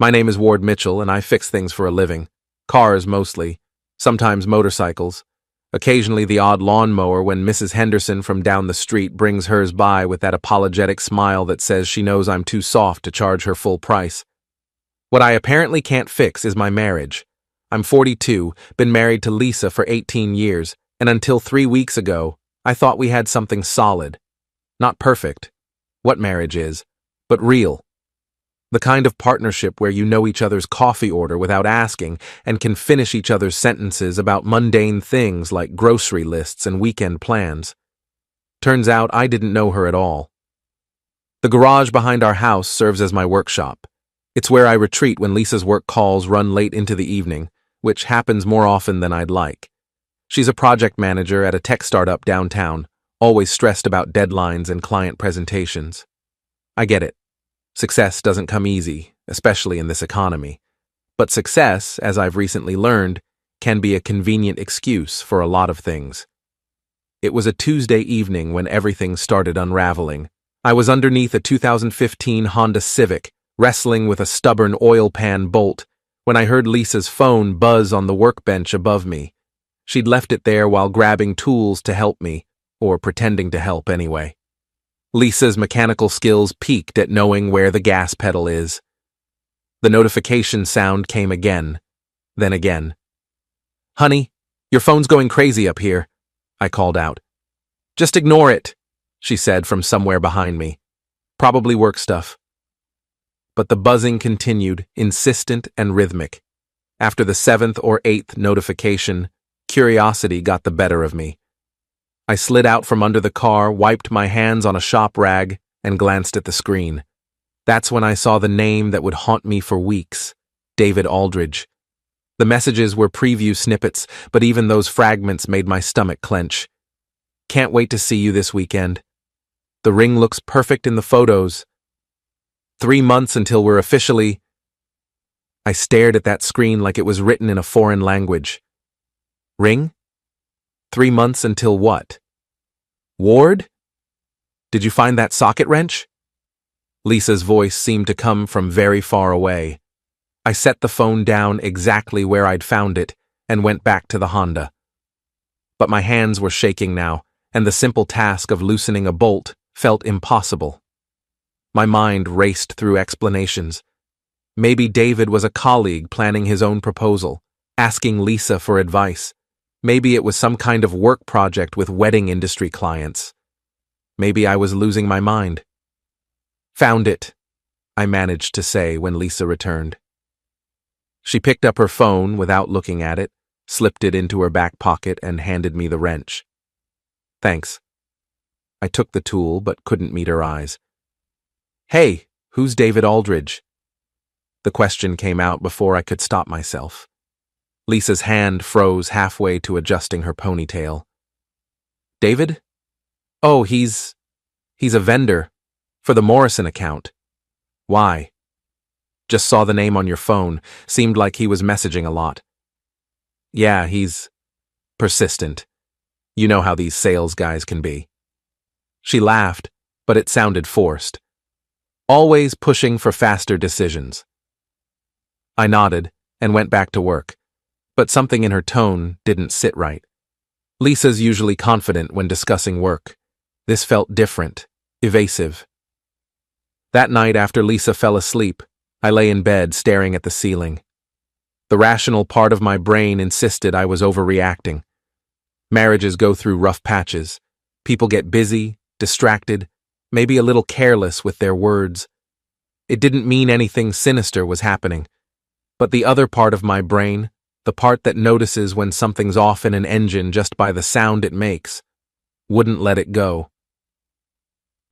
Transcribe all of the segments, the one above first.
My name is Ward Mitchell, and I fix things for a living. Cars, mostly. Sometimes motorcycles. Occasionally the odd lawnmower when Mrs. Henderson from down the street brings hers by with that apologetic smile that says she knows I'm too soft to charge her full price. What I apparently can't fix is my marriage. I'm 42, been married to Lisa for 18 years, and until 3 weeks ago, I thought we had something solid. Not perfect. What marriage is, but real. The kind of partnership where you know each other's coffee order without asking and can finish each other's sentences about mundane things like grocery lists and weekend plans. Turns out I didn't know her at all. The garage behind our house serves as my workshop. It's where I retreat when Lisa's work calls run late into the evening, which happens more often than I'd like. She's a project manager at a tech startup downtown, always stressed about deadlines and client presentations. I get it. Success doesn't come easy, especially in this economy. But success, as I've recently learned, can be a convenient excuse for a lot of things. It was a Tuesday evening when everything started unraveling. I was underneath a 2015 Honda Civic, wrestling with a stubborn oil pan bolt, when I heard Lisa's phone buzz on the workbench above me. She'd left it there while grabbing tools to help me, or pretending to help anyway. Lisa's mechanical skills peaked at knowing where the gas pedal is. The notification sound came again, then again. "Honey, your phone's going crazy up here," I called out. "Just ignore it," she said from somewhere behind me. "Probably work stuff." But the buzzing continued, insistent and rhythmic. After the 7th or 8th notification, curiosity got the better of me. I slid out from under the car, wiped my hands on a shop rag, and glanced at the screen. That's when I saw the name that would haunt me for weeks, David Aldridge. The messages were preview snippets, but even those fragments made my stomach clench. "Can't wait to see you this weekend. The ring looks perfect in the photos. 3 months until we're officially—" I stared at that screen like it was written in a foreign language. Ring? 3 months until what? Ward? Did you find that socket wrench? Lisa's voice seemed to come from very far away. I set the phone down exactly where I'd found it and went back to the Honda. But my hands were shaking now, and the simple task of loosening a bolt felt impossible. My mind raced through explanations. Maybe David was a colleague planning his own proposal, asking Lisa for advice. Maybe it was some kind of work project with wedding industry clients. Maybe I was losing my mind. "Found it," I managed to say when Lisa returned. She picked up her phone without looking at it, slipped it into her back pocket, and handed me the wrench. "Thanks." I took the tool but couldn't meet her eyes. "Hey, who's David Aldridge?" The question came out before I could stop myself. Lisa's hand froze halfway to adjusting her ponytail. "David? Oh, he's a vendor for the Morrison account. Why?" "Just saw the name on your phone. Seemed like he was messaging a lot." "Yeah, he's persistent. You know how these sales guys can be." She laughed, but it sounded forced. "Always pushing for faster decisions." I nodded and went back to work, but something in her tone didn't sit right. Lisa's usually confident when discussing work. This felt different, evasive. That night after Lisa fell asleep, I lay in bed staring at the ceiling. The rational part of my brain insisted I was overreacting. Marriages go through rough patches. People get busy, distracted, maybe a little careless with their words. It didn't mean anything sinister was happening. But the other part of my brain, the part that notices when something's off in an engine just by the sound it makes, wouldn't let it go.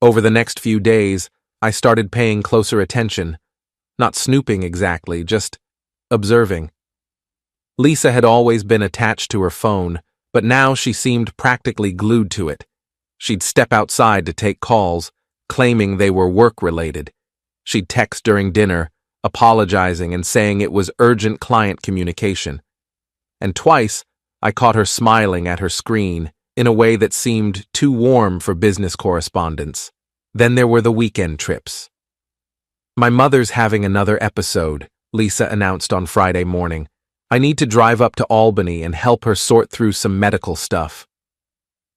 Over the next few days, I started paying closer attention, not snooping exactly, just observing. Lisa had always been attached to her phone, but now she seemed practically glued to it. She'd step outside to take calls, claiming they were work-related. She'd text during dinner, apologizing and saying it was urgent client communication. And twice, I caught her smiling at her screen in a way that seemed too warm for business correspondence. Then there were the weekend trips. "My mother's having another episode," Lisa announced on Friday morning. I need to drive up to Albany and help her sort through some medical stuff.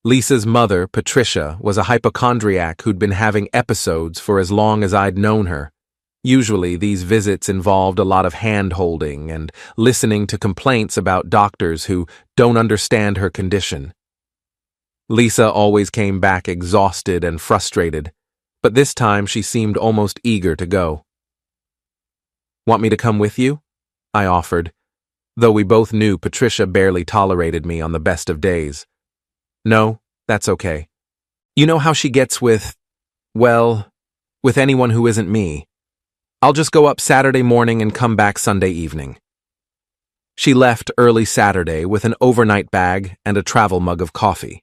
Lisa's mother, Patricia, was a hypochondriac who'd been having episodes for as long as I'd known her. Usually, these visits involved a lot of hand-holding and listening to complaints about doctors who don't understand her condition. Lisa always came back exhausted and frustrated, but this time she seemed almost eager to go. "Want me to come with you?" I offered, though we both knew Patricia barely tolerated me on the best of days. "No, that's okay. You know how she gets with anyone who isn't me. I'll just go up Saturday morning and come back Sunday evening." She left early Saturday with an overnight bag and a travel mug of coffee.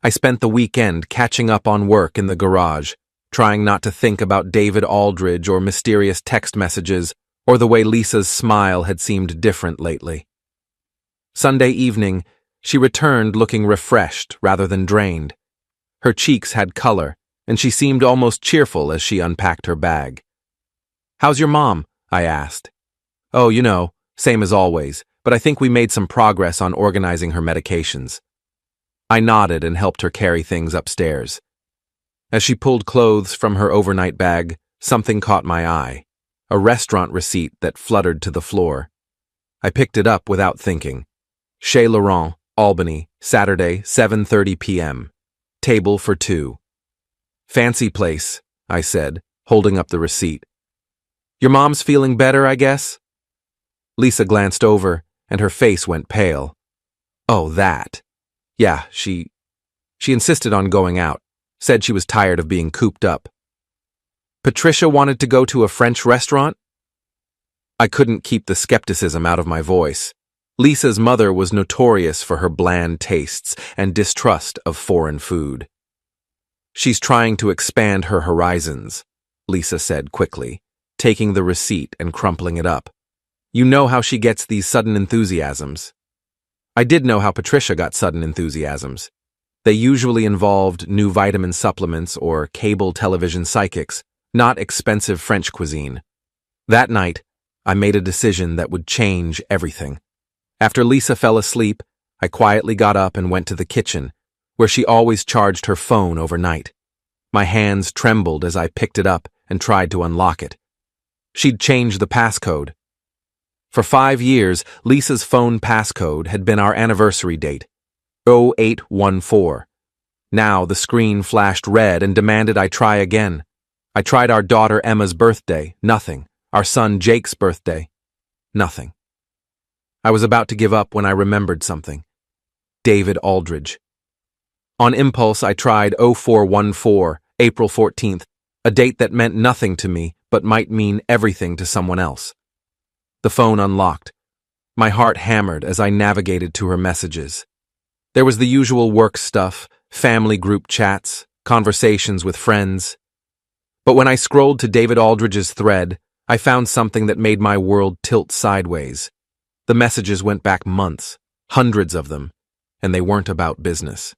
I spent the weekend catching up on work in the garage, trying not to think about David Aldridge or mysterious text messages or the way Lisa's smile had seemed different lately. Sunday evening, she returned looking refreshed rather than drained. Her cheeks had color, and she seemed almost cheerful as she unpacked her bag. "How's your mom?" I asked. "Oh, same as always, but I think we made some progress on organizing her medications." I nodded and helped her carry things upstairs. As she pulled clothes from her overnight bag, something caught my eye, a restaurant receipt that fluttered to the floor. I picked it up without thinking. Chez Laurent, Albany, Saturday, 7:30 p.m. Table for 2. "Fancy place," I said, holding up the receipt. "Your mom's feeling better, I guess?" Lisa glanced over, and her face went pale. "Oh, that. Yeah, she insisted on going out, said she was tired of being cooped up." "Patricia wanted to go to a French restaurant?" I couldn't keep the skepticism out of my voice. Lisa's mother was notorious for her bland tastes and distrust of foreign food. "She's trying to expand her horizons," Lisa said quickly, taking the receipt and crumpling it up. "You know how she gets these sudden enthusiasms." I did know how Patricia got sudden enthusiasms. They usually involved new vitamin supplements or cable television psychics, not expensive French cuisine. That night, I made a decision that would change everything. After Lisa fell asleep, I quietly got up and went to the kitchen, where she always charged her phone overnight. My hands trembled as I picked it up and tried to unlock it. She'd changed the passcode. For 5 years, Lisa's phone passcode had been our anniversary date, 0814. Now the screen flashed red and demanded I try again. I tried our daughter Emma's birthday, nothing. Our son Jake's birthday, nothing. I was about to give up when I remembered something. David Aldridge. On impulse, I tried 0414, April 14th, a date that meant nothing to me but might mean everything to someone else. The phone unlocked. My heart hammered as I navigated to her messages. There was the usual work stuff, family group chats, conversations with friends. But when I scrolled to David Aldridge's thread, I found something that made my world tilt sideways. The messages went back months, hundreds of them, and they weren't about business.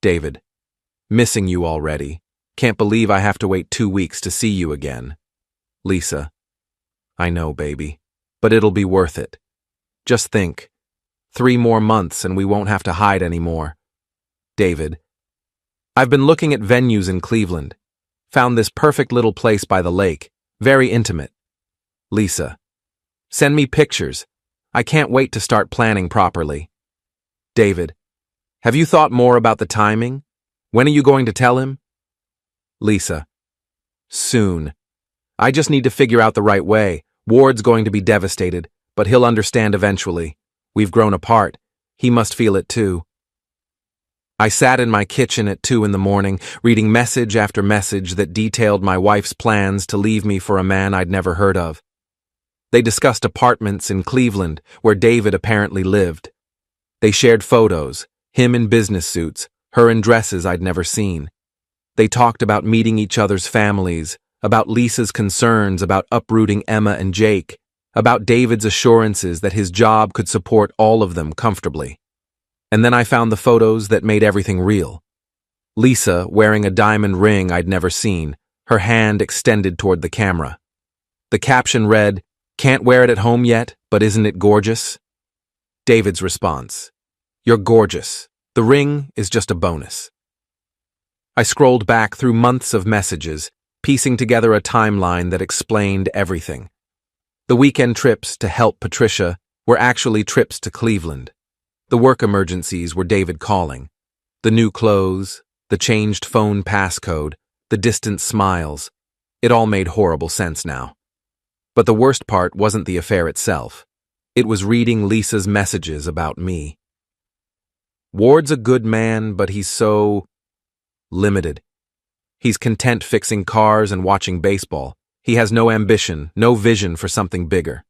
"David, missing you already. Can't believe I have to wait 2 weeks to see you again." Lisa, "I know, baby, but it'll be worth it. Just think, 3 more months and we won't have to hide anymore." David, "I've been looking at venues in Cleveland. Found this perfect little place by the lake, very intimate." Lisa, "Send me pictures. I can't wait to start planning properly." David, "Have you thought more about the timing? When are you going to tell him?" Lisa, "Soon. I just need to figure out the right way. Ward's going to be devastated, but he'll understand eventually. We've grown apart. He must feel it too." I sat in my kitchen at 2 in the morning, reading message after message that detailed my wife's plans to leave me for a man I'd never heard of. They discussed apartments in Cleveland, where David apparently lived. They shared photos, him in business suits, her in dresses I'd never seen. They talked about meeting each other's families, about Lisa's concerns about uprooting Emma and Jake, about David's assurances that his job could support all of them comfortably. And then I found the photos that made everything real. Lisa wearing a diamond ring I'd never seen, her hand extended toward the camera. The caption read, Can't wear it at home yet, but isn't it gorgeous? David's response. You're gorgeous. The ring is just a bonus. I scrolled back through months of messages, piecing together a timeline that explained everything. The weekend trips to help Patricia were actually trips to Cleveland. The work emergencies were David calling. The new clothes, the changed phone passcode, the distant smiles. It all made horrible sense now. But the worst part wasn't the affair itself. It was reading Lisa's messages about me. Ward's a good man, but he's so limited. He's content fixing cars and watching baseball. He has no ambition, no vision for something bigger.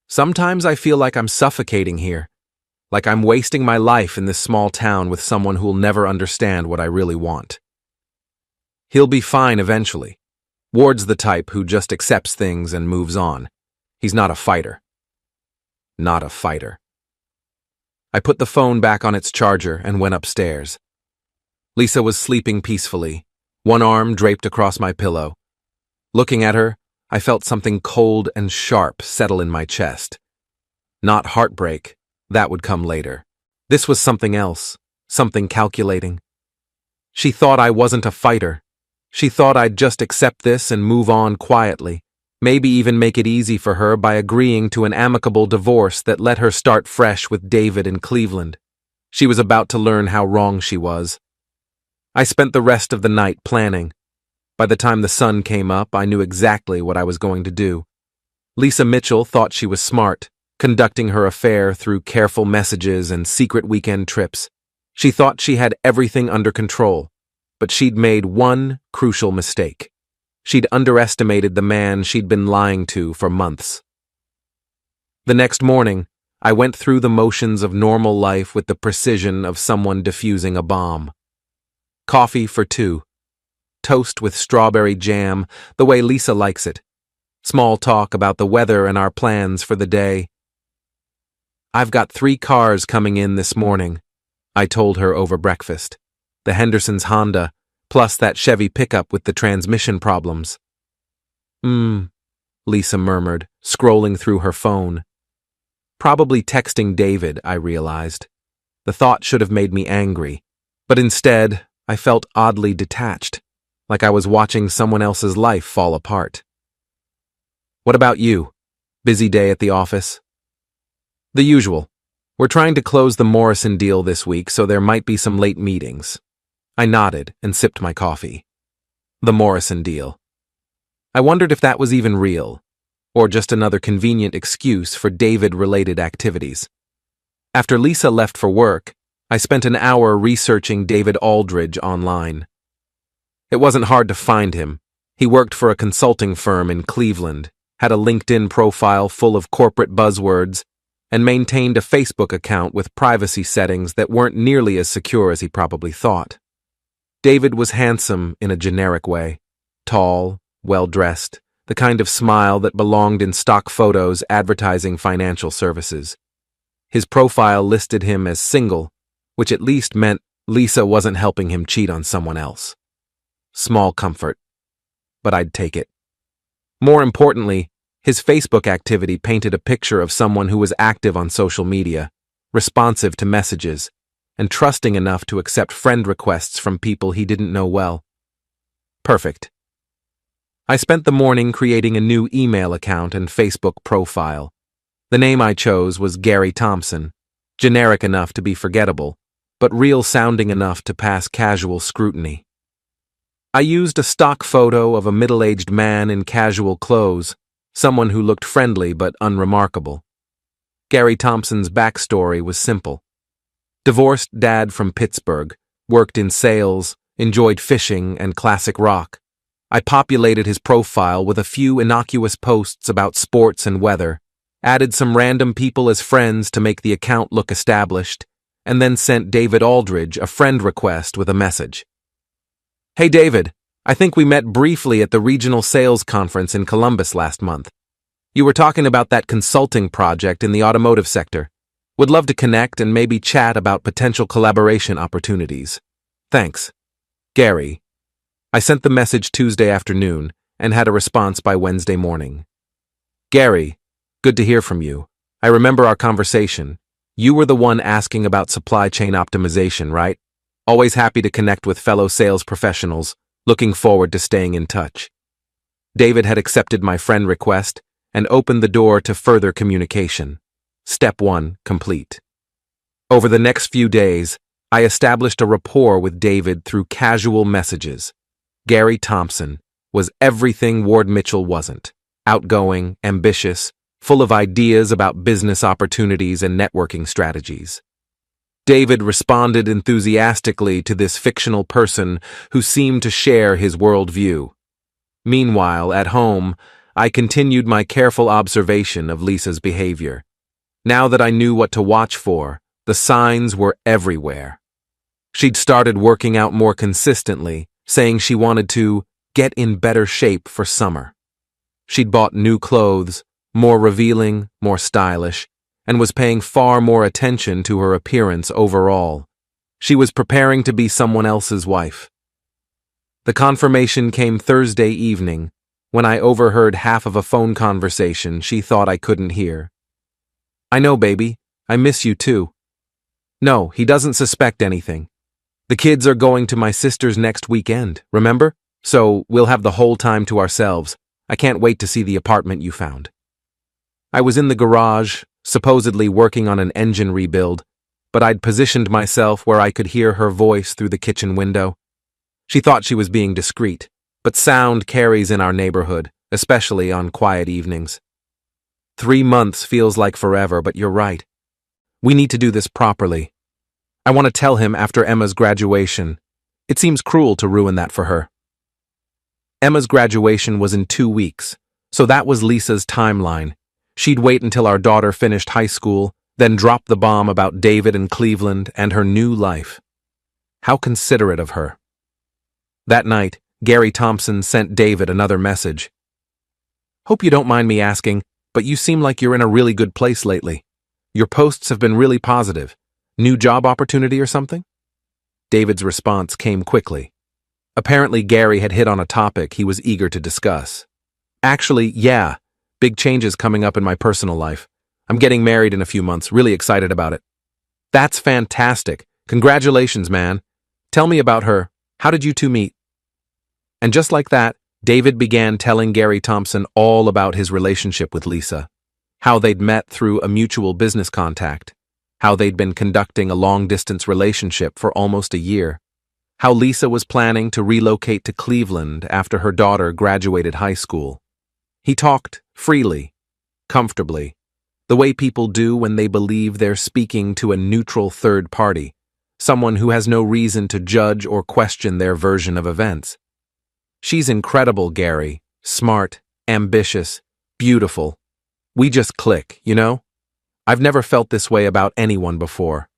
Sometimes I feel like I'm suffocating here, like I'm wasting my life in this small town with someone who'll never understand what I really want. He'll be fine eventually. Ward's the type who just accepts things and moves on. He's not a fighter. Not a fighter. I put the phone back on its charger and went upstairs. Lisa was sleeping peacefully, one arm draped across my pillow. Looking at her, I felt something cold and sharp settle in my chest. Not heartbreak, that would come later. This was something else, something calculating. She thought I wasn't a fighter. She thought I'd just accept this and move on quietly, maybe even make it easy for her by agreeing to an amicable divorce that let her start fresh with David in Cleveland. She was about to learn how wrong she was. I spent the rest of the night planning. By the time the sun came up, I knew exactly what I was going to do. Lisa Mitchell thought she was smart, conducting her affair through careful messages and secret weekend trips. She thought she had everything under control, but she'd made one crucial mistake. She'd underestimated the man she'd been lying to for months. The next morning, I went through the motions of normal life with the precision of someone defusing a bomb. Coffee for 2. Toast with strawberry jam, the way Lisa likes it. Small talk about the weather and our plans for the day. I've got 3 cars coming in this morning, I told her over breakfast. The Henderson's Honda, plus that Chevy pickup with the transmission problems. Lisa murmured, scrolling through her phone. Probably texting David, I realized. The thought should have made me angry, but instead, I felt oddly detached, like I was watching someone else's life fall apart. What about you? Busy day at the office? The usual. We're trying to close the Morrison deal this week, so there might be some late meetings. I nodded and sipped my coffee. The Morrison deal. I wondered if that was even real, or just another convenient excuse for David-related activities. After Lisa left for work, I spent an hour researching David Aldridge online. It wasn't hard to find him. He worked for a consulting firm in Cleveland, had a LinkedIn profile full of corporate buzzwords, and maintained a Facebook account with privacy settings that weren't nearly as secure as he probably thought. David was handsome in a generic way, tall, well-dressed, the kind of smile that belonged in stock photos advertising financial services. His profile listed him as single, which at least meant Lisa wasn't helping him cheat on someone else. Small comfort, but I'd take it. More importantly, his Facebook activity painted a picture of someone who was active on social media, responsive to messages, and trusting enough to accept friend requests from people he didn't know well. Perfect. I spent the morning creating a new email account and Facebook profile. The name I chose was Gary Thompson, generic enough to be forgettable, but real-sounding enough to pass casual scrutiny. I used a stock photo of a middle-aged man in casual clothes, someone who looked friendly but unremarkable. Gary Thompson's backstory was simple. Divorced dad from Pittsburgh, worked in sales, enjoyed fishing and classic rock. I populated his profile with a few innocuous posts about sports and weather, added some random people as friends to make the account look established, and then sent David Aldridge a friend request with a message. Hey David, I think we met briefly at the regional sales conference in Columbus last month. You were talking about that consulting project in the automotive sector. Would love to connect and maybe chat about potential collaboration opportunities. Thanks. Gary. I sent the message Tuesday afternoon and had a response by Wednesday morning. Gary, good to hear from you. I remember our conversation. You were the one asking about supply chain optimization, right? Always happy to connect with fellow sales professionals, looking forward to staying in touch. David had accepted my friend request and opened the door to further communication. Step 1 complete. Over the next few days, I established a rapport with David through casual messages. Gary Thompson was everything Ward Mitchell wasn't. Outgoing, ambitious, full of ideas about business opportunities and networking strategies. David responded enthusiastically to this fictional person who seemed to share his worldview. Meanwhile, at home, I continued my careful observation of Lisa's behavior. Now that I knew what to watch for, the signs were everywhere. She'd started working out more consistently, saying she wanted to get in better shape for summer. She'd bought new clothes, more revealing, more stylish, and was paying far more attention to her appearance overall. She was preparing to be someone else's wife. The confirmation came Thursday evening, when I overheard half of a phone conversation she thought I couldn't hear. "I know, baby. I miss you too." No, he doesn't suspect anything. The kids are going to my sister's next weekend, remember? So we'll have the whole time to ourselves. I can't wait to see the apartment you found. I was in the garage, supposedly working on an engine rebuild, but I'd positioned myself where I could hear her voice through the kitchen window. She thought she was being discreet, but sound carries in our neighborhood, especially on quiet evenings. 3 months feels like forever, but you're right. We need to do this properly. I want to tell him after Emma's graduation. It seems cruel to ruin that for her. Emma's graduation was in 2 weeks, so that was Lisa's timeline. She'd wait until our daughter finished high school, then drop the bomb about David and Cleveland and her new life. How considerate of her. That night, Gary Thompson sent David another message. "Hope you don't mind me asking, but you seem like you're in a really good place lately. Your posts have been really positive. New job opportunity or something?" David's response came quickly. Apparently, Gary had hit on a topic he was eager to discuss. "Actually, yeah. Big changes coming up in my personal life. I'm getting married in a few months, really excited about it." "That's fantastic. Congratulations, man. Tell me about her. How did you two meet?" And just like that, David began telling Gary Thompson all about his relationship with Lisa, how they'd met through a mutual business contact, how they'd been conducting a long-distance relationship for almost a year, how Lisa was planning to relocate to Cleveland after her daughter graduated high school. He talked freely, comfortably, the way people do when they believe they're speaking to a neutral third party, someone who has no reason to judge or question their version of events. "She's incredible, Gary. Smart, ambitious, beautiful. We just click, you know? I've never felt this way about anyone before."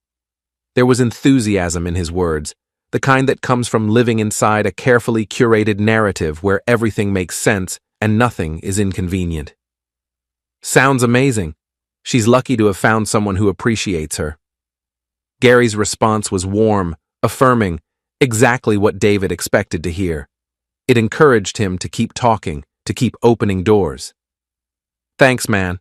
There was enthusiasm in his words, the kind that comes from living inside a carefully curated narrative where everything makes sense and nothing is inconvenient. "Sounds amazing. She's lucky to have found someone who appreciates her." Gary's response was warm, affirming, exactly what David expected to hear. It encouraged him to keep talking, to keep opening doors. "Thanks, man.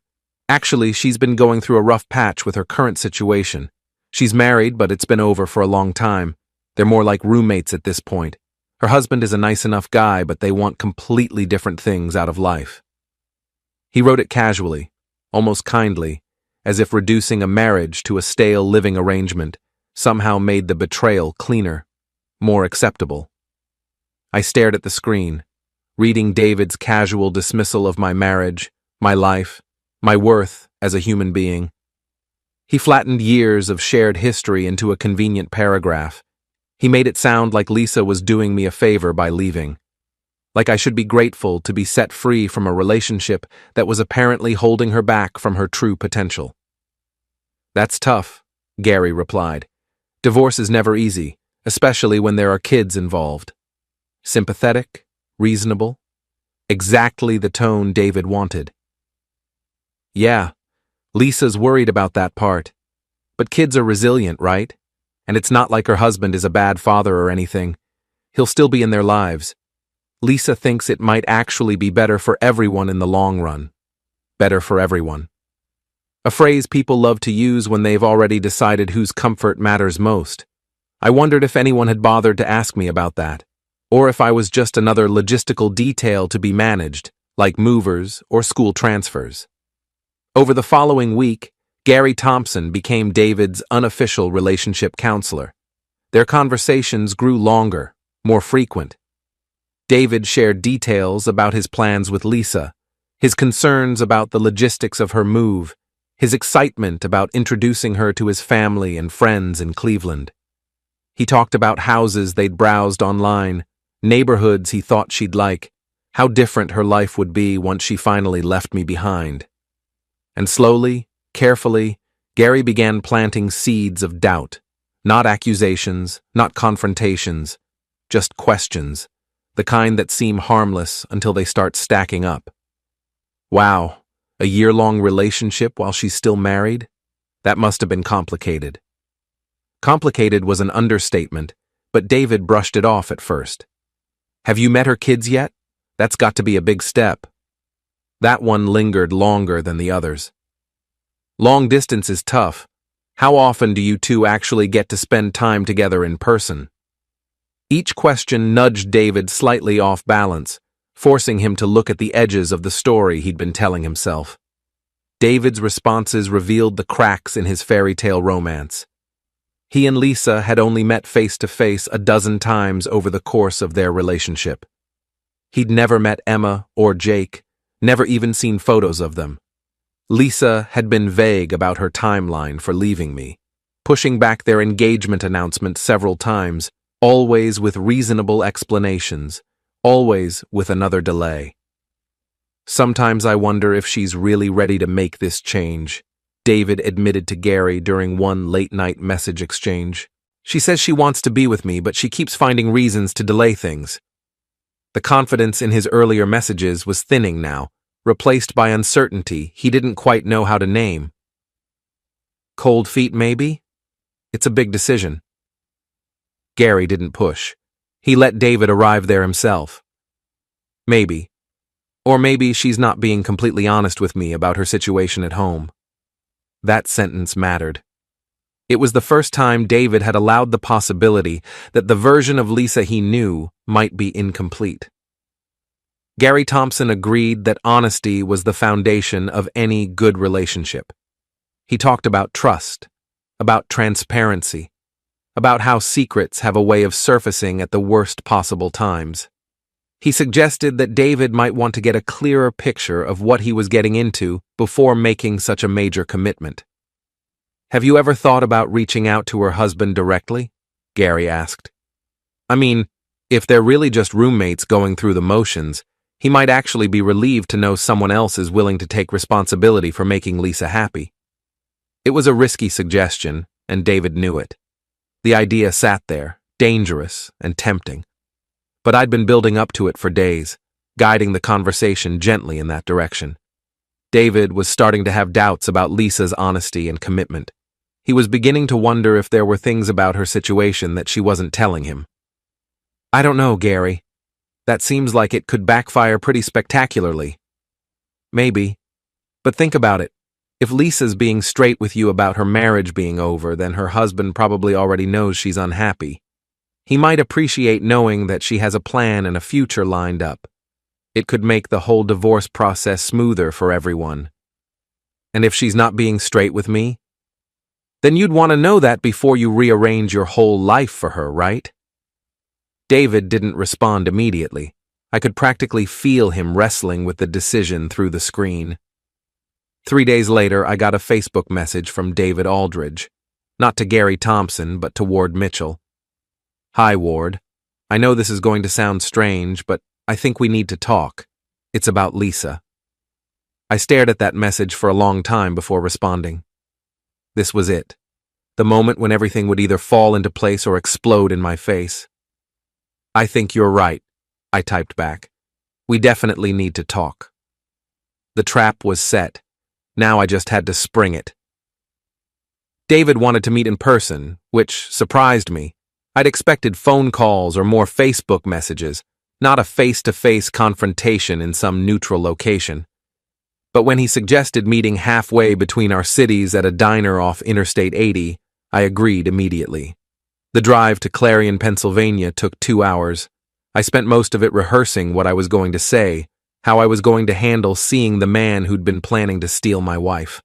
Actually, she's been going through a rough patch with her current situation. She's married, but it's been over for a long time. They're more like roommates at this point. Her husband is a nice enough guy, but they want completely different things out of life." He wrote it casually, almost kindly, as if reducing a marriage to a stale living arrangement somehow made the betrayal cleaner, more acceptable. I stared at the screen, reading David's casual dismissal of my marriage, my life, my worth as a human being. He flattened years of shared history into a convenient paragraph. He made it sound like Lisa was doing me a favor by leaving, like I should be grateful to be set free from a relationship that was apparently holding her back from her true potential. "That's tough," Gary replied. "Divorce is never easy, especially when there are kids involved." Sympathetic, reasonable, exactly the tone David wanted. "Yeah, Lisa's worried about that part. But kids are resilient, right? And it's not like her husband is a bad father or anything. He'll still be in their lives. Lisa thinks it might actually be better for everyone in the long run." better for everyone. A phrase people love to use when they've already decided whose comfort matters most. I wondered if anyone had bothered to ask me about that, or if I was just another logistical detail to be managed, like movers or school transfers. Over the following week, Gary Thompson became David's unofficial relationship counselor. Their conversations grew longer, more frequent. David shared details about his plans with Lisa, his concerns about the logistics of her move, his excitement about introducing her to his family and friends in Cleveland. He talked about houses they'd browsed online, neighborhoods he thought she'd like, how different her life would be once she finally left me behind. And slowly, carefully, Gary began planting seeds of doubt. Not accusations, not confrontations, just questions, the kind that seem harmless until they start stacking up. Wow, a year-long relationship while she's still married? That must have been complicated. Complicated was an understatement, but David brushed it off at first. Have you met her kids yet? That's got to be a big step. That one lingered longer than the others. Long distance is tough. How often do you two actually get to spend time together in person? Each question nudged David slightly off balance, forcing him to look at the edges of the story he'd been telling himself. David's responses revealed the cracks in his fairy tale romance. He and Lisa had only met face-to-face a dozen times over the course of their relationship. He'd never met Emma or Jake, never even seen photos of them. Lisa had been vague about her timeline for leaving me, pushing back their engagement announcement several times, always with reasonable explanations, always with another delay. Sometimes I wonder if she's really ready to make this change, David admitted to Gary during one late-night message exchange. She says she wants to be with me, but she keeps finding reasons to delay things. The confidence in his earlier messages was thinning now, replaced by uncertainty he didn't quite know how to name. Cold feet, maybe? It's a big decision. Gary didn't push. He let David arrive there himself. Maybe. Or maybe she's not being completely honest with me about her situation at home. That sentence mattered. It was the first time David had allowed the possibility that the version of Lisa he knew might be incomplete. Gary Thompson agreed that honesty was the foundation of any good relationship. He talked about trust, about transparency, about how secrets have a way of surfacing at the worst possible times. He suggested that David might want to get a clearer picture of what he was getting into before making such a major commitment. Have you ever thought about reaching out to her husband directly? Gary asked. I mean, if they're really just roommates going through the motions, he might actually be relieved to know someone else is willing to take responsibility for making Lisa happy. It was a risky suggestion, and David knew it. The idea sat there, dangerous and tempting. But I'd been building up to it for days, guiding the conversation gently in that direction. David was starting to have doubts about Lisa's honesty and commitment. He was beginning to wonder if there were things about her situation that she wasn't telling him. I don't know, Gary. That seems like it could backfire pretty spectacularly. Maybe. But think about it. If Lisa's being straight with you about her marriage being over, then her husband probably already knows she's unhappy. He might appreciate knowing that she has a plan and a future lined up. It could make the whole divorce process smoother for everyone. And if she's not being straight with me, then you'd want to know that before you rearrange your whole life for her, right? David didn't respond immediately. I could practically feel him wrestling with the decision through the screen. 3 days later, I got a Facebook message from David Aldridge. Not to Gary Thompson, but to Ward Mitchell. Hi, Ward. I know this is going to sound strange, but I think we need to talk. It's about Lisa. I stared at that message for a long time before responding. This was it. The moment when everything would either fall into place or explode in my face. I think you're right, I typed back. We definitely need to talk. The trap was set. Now I just had to spring it. David wanted to meet in person, which surprised me. I'd expected phone calls or more Facebook messages, not a face-to-face confrontation in some neutral location. But when he suggested meeting halfway between our cities at a diner off Interstate 80, I agreed immediately. The drive to Clarion, Pennsylvania took 2 hours. I spent most of it rehearsing what I was going to say, how I was going to handle seeing the man who'd been planning to steal my wife.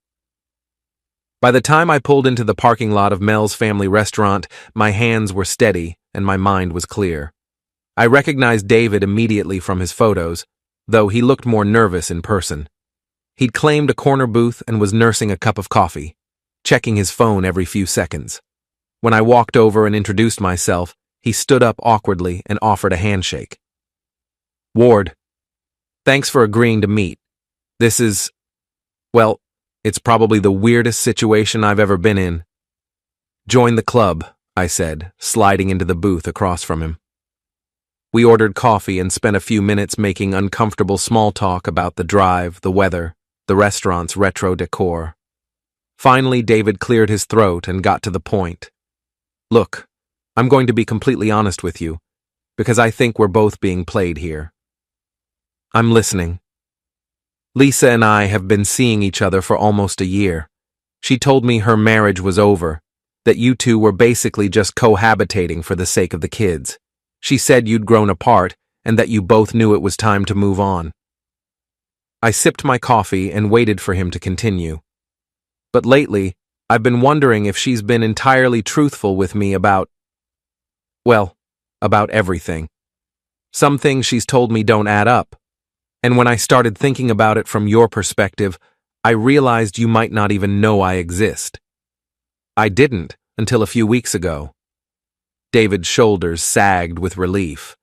By the time I pulled into the parking lot of Mel's family restaurant, my hands were steady and my mind was clear. I recognized David immediately from his photos, though he looked more nervous in person. He'd claimed a corner booth and was nursing a cup of coffee, checking his phone every few seconds. When I walked over and introduced myself, he stood up awkwardly and offered a handshake. "Ward, thanks for agreeing to meet. This is, well, it's probably the weirdest situation I've ever been in." "Join the club," I said, sliding into the booth across from him. We ordered coffee and spent a few minutes making uncomfortable small talk about the drive, the weather, the restaurant's retro decor. Finally, David cleared his throat and got to the point. "Look, I'm going to be completely honest with you, because I think we're both being played here." "I'm listening." "Lisa and I have been seeing each other for almost a year. She told me her marriage was over, that you two were basically just cohabitating for the sake of the kids. She said you'd grown apart and that you both knew it was time to move on." I sipped my coffee and waited for him to continue. "But lately, I've been wondering if she's been entirely truthful with me about everything. Some things she's told me don't add up. And when I started thinking about it from your perspective, I realized you might not even know I exist." "I didn't until a few weeks ago." David's shoulders sagged with relief.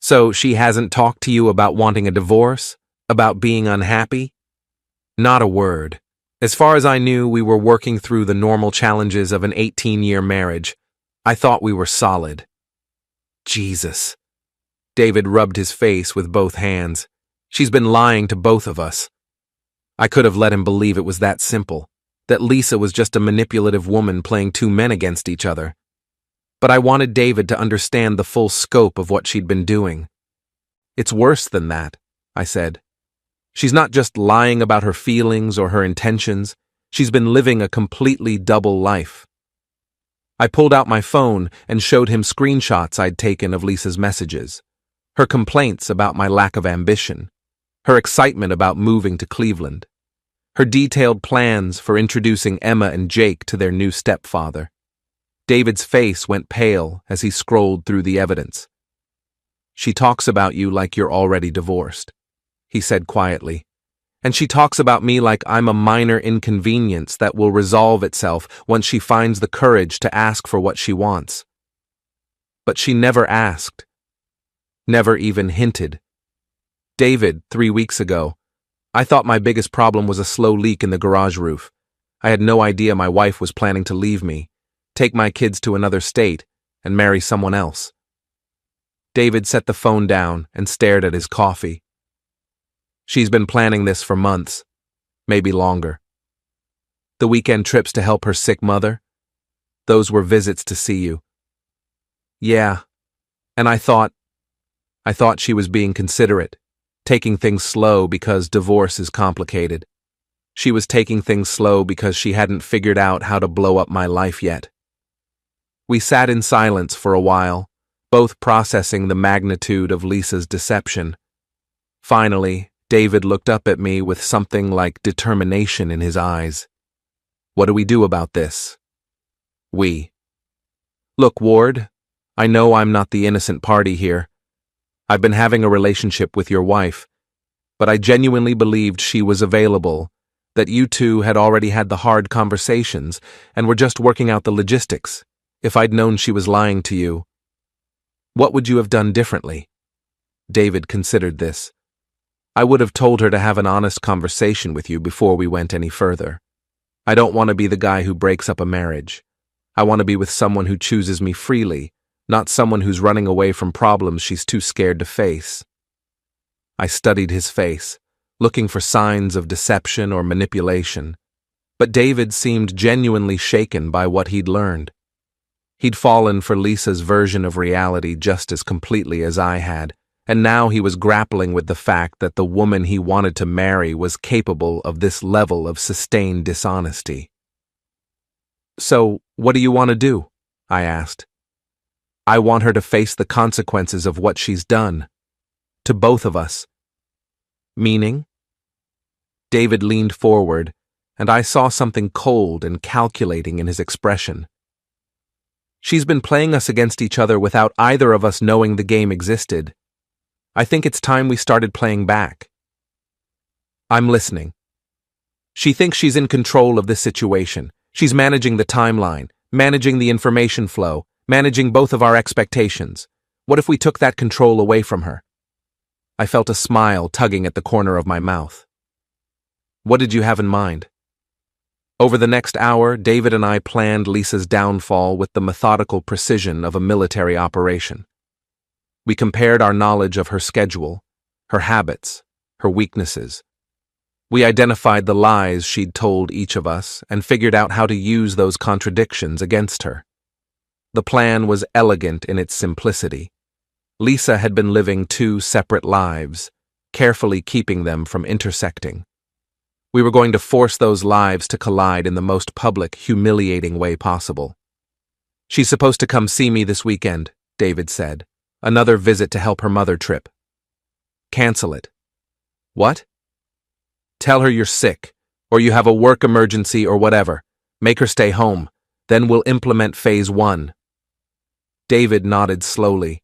"So she hasn't talked to you about wanting a divorce? About being unhappy?" "Not a word. As far as I knew, we were working through the normal challenges of an 18-year marriage. I thought we were solid." "Jesus." David rubbed his face with both hands. "She's been lying to both of us." I could have let him believe it was that simple, that Lisa was just a manipulative woman playing two men against each other. But I wanted David to understand the full scope of what she'd been doing. "It's worse than that," I said. "She's not just lying about her feelings or her intentions. She's been living a completely double life." I pulled out my phone and showed him screenshots I'd taken of Lisa's messages. Her complaints about my lack of ambition. Her excitement about moving to Cleveland. Her detailed plans for introducing Emma and Jake to their new stepfather. David's face went pale as he scrolled through the evidence. "She talks about you like you're already divorced," he said quietly. "And she talks about me like I'm a minor inconvenience that will resolve itself once she finds the courage to ask for what she wants." But she never asked. Never even hinted. "David, 3 weeks ago, I thought my biggest problem was a slow leak in the garage roof. I had no idea my wife was planning to leave me, take my kids to another state, and marry someone else." David set the phone down and stared at his coffee. "She's been planning this for months, maybe longer. The weekend trips to help her sick mother, those were visits to see you." "Yeah, and I thought she was being considerate, taking things slow because divorce is complicated. She was taking things slow because she hadn't figured out how to blow up my life yet." We sat in silence for a while, both processing the magnitude of Lisa's deception. Finally, David looked up at me with something like determination in his eyes. "What do we do about this?" "We." "Look, Ward, I know I'm not the innocent party here. I've been having a relationship with your wife, but I genuinely believed she was available, that you two had already had the hard conversations and were just working out the logistics. If I'd known she was lying to you, what would you have done differently?" David considered this. "I would have told her to have an honest conversation with you before we went any further. I don't want to be the guy who breaks up a marriage. I want to be with someone who chooses me freely, not someone who's running away from problems she's too scared to face." I studied his face, looking for signs of deception or manipulation, but David seemed genuinely shaken by what he'd learned. He'd fallen for Lisa's version of reality just as completely as I had, and now he was grappling with the fact that the woman he wanted to marry was capable of this level of sustained dishonesty. "So, what do you want to do?" I asked. "I want her to face the consequences of what she's done. To both of us." "Meaning?" David leaned forward, and I saw something cold and calculating in his expression. "She's been playing us against each other without either of us knowing the game existed. I think it's time we started playing back." "I'm listening." "She thinks she's in control of this situation. She's managing the timeline, managing the information flow, managing both of our expectations. What if we took that control away from her?" I felt a smile tugging at the corner of my mouth. "What did you have in mind?" Over the next hour, David and I planned Lisa's downfall with the methodical precision of a military operation. We compared our knowledge of her schedule, her habits, her weaknesses. We identified the lies she'd told each of us and figured out how to use those contradictions against her. The plan was elegant in its simplicity. Lisa had been living two separate lives, carefully keeping them from intersecting. We were going to force those lives to collide in the most public, humiliating way possible. "She's supposed to come see me this weekend," David said. "Another visit to help her mother trip." "Cancel it." "What?" "Tell her you're sick, or you have a work emergency or whatever. Make her stay home. Then we'll implement Phase 1. David nodded slowly.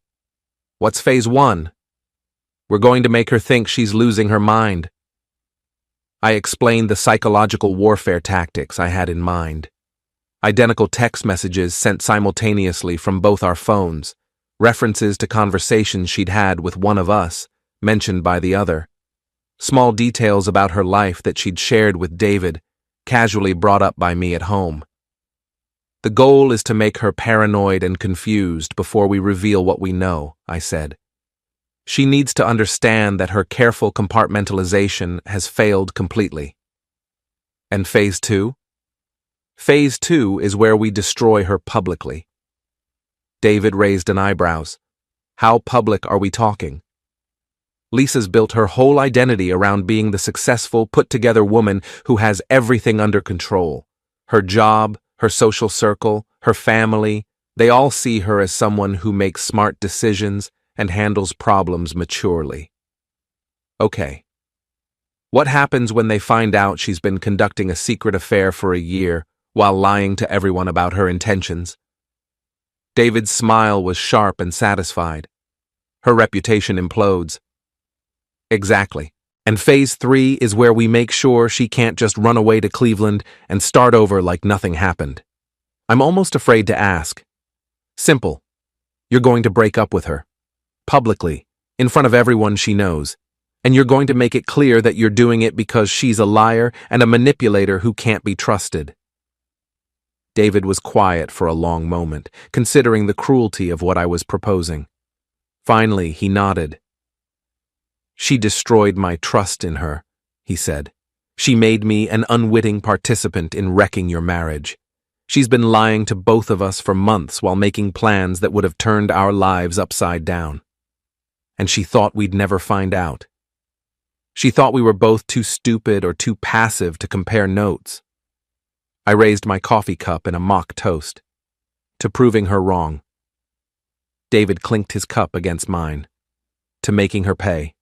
"What's Phase 1? "We're going to make her think she's losing her mind." I explained the psychological warfare tactics I had in mind. Identical text messages sent simultaneously from both our phones, references to conversations she'd had with one of us, mentioned by the other. Small details about her life that she'd shared with David, casually brought up by me at home. "The goal is to make her paranoid and confused before we reveal what we know," I said. "She needs to understand that her careful compartmentalization has failed completely." "And Phase 2? "Phase 2 is where we destroy her publicly." David raised an eyebrows. "How public are we talking?" "Lisa's built her whole identity around being the successful, put-together woman who has everything under control. Her job, her social circle, her family, they all see her as someone who makes smart decisions and handles problems maturely." "Okay. What happens when they find out she's been conducting a secret affair for a year while lying to everyone about her intentions?" David's smile was sharp and satisfied. "Her reputation implodes." "Exactly. And Phase 3 is where we make sure she can't just run away to Cleveland and start over like nothing happened. I'm almost afraid to ask. Simple. You're going to break up with her. Publicly, in front of everyone she knows, and you're going to make it clear that you're doing it because she's a liar and a manipulator who can't be trusted." David was quiet for a long moment, considering the cruelty of what I was proposing. Finally, he nodded. "She destroyed my trust in her," he said. "She made me an unwitting participant in wrecking your marriage. She's been lying to both of us for months while making plans that would have turned our lives upside down. And she thought we'd never find out. She thought we were both too stupid or too passive to compare notes." I raised my coffee cup in a mock toast to proving her wrong. David clinked his cup against mine. To making her pay.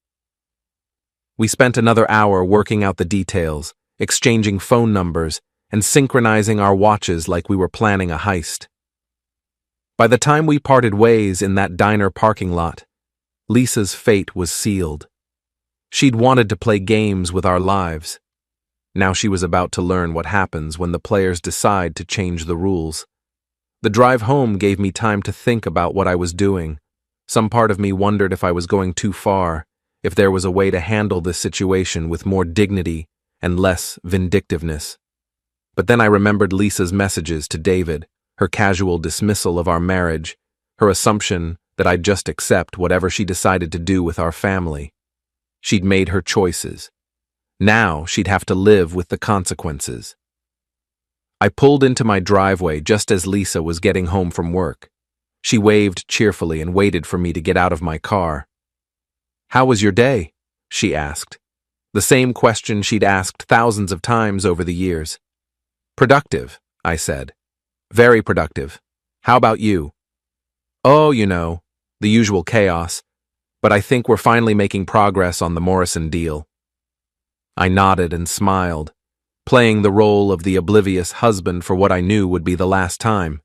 We spent another hour working out the details, exchanging phone numbers, and synchronizing our watches like we were planning a heist. By the time we parted ways in that diner parking lot, Lisa's fate was sealed. She'd wanted to play games with our lives. Now she was about to learn what happens when the players decide to change the rules. The drive home gave me time to think about what I was doing. Some part of me wondered if I was going too far, if there was a way to handle this situation with more dignity and less vindictiveness. But then I remembered Lisa's messages to David, her casual dismissal of our marriage, her assumption that I'd just accept whatever she decided to do with our family. She'd made her choices. Now she'd have to live with the consequences. I pulled into my driveway just as Lisa was getting home from work. She waved cheerfully and waited for me to get out of my car. How was your day? She asked. The same question she'd asked thousands of times over the years. Productive, I said. Very productive. How about you? Oh, the usual chaos, but I think we're finally making progress on the Morrison deal. I nodded and smiled, playing the role of the oblivious husband for what I knew would be the last time.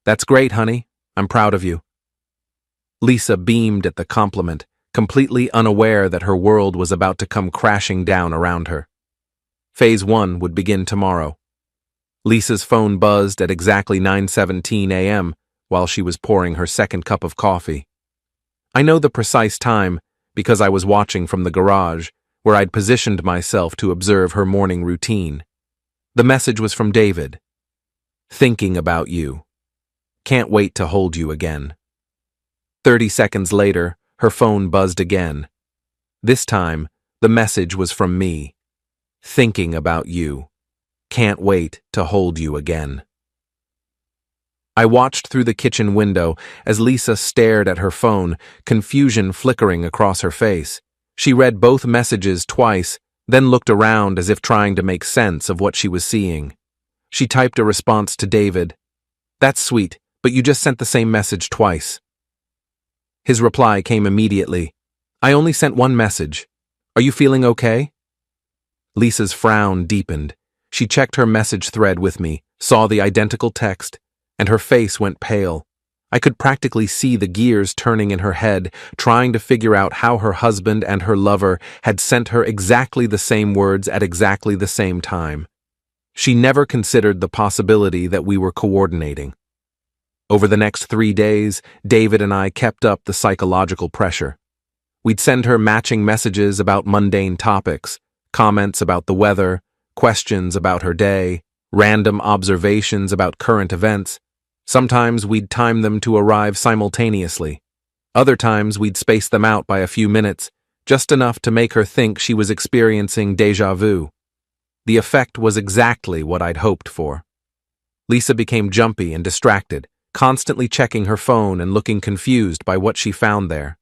That's great, honey. I'm proud of you. Lisa beamed at the compliment, completely unaware that her world was about to come crashing down around her. Phase 1 would begin tomorrow. Lisa's phone buzzed at exactly 9:17 a.m. while she was pouring her second cup of coffee. I know the precise time because I was watching from the garage, where I'd positioned myself to observe her morning routine. The message was from David. Thinking about you. Can't wait to hold you again. 30 seconds later, her phone buzzed again. This time, the message was from me. Thinking about you. Can't wait to hold you again. I watched through the kitchen window as Lisa stared at her phone, confusion flickering across her face. She read both messages twice, then looked around as if trying to make sense of what she was seeing. She typed a response to David. That's sweet, but you just sent the same message twice. His reply came immediately. I only sent one message. Are you feeling okay? Lisa's frown deepened. She checked her message thread with me, saw the identical text, and her face went pale. I could practically see the gears turning in her head, trying to figure out how her husband and her lover had sent her exactly the same words at exactly the same time. She never considered the possibility that we were coordinating. Over the next 3 days, David and I kept up the psychological pressure. We'd send her matching messages about mundane topics, comments about the weather, questions about her day, random observations about current events. Sometimes we'd time them to arrive simultaneously. Other times we'd space them out by a few minutes, just enough to make her think she was experiencing déjà vu. The effect was exactly what I'd hoped for. Lisa became jumpy and distracted, constantly checking her phone and looking confused by what she found there.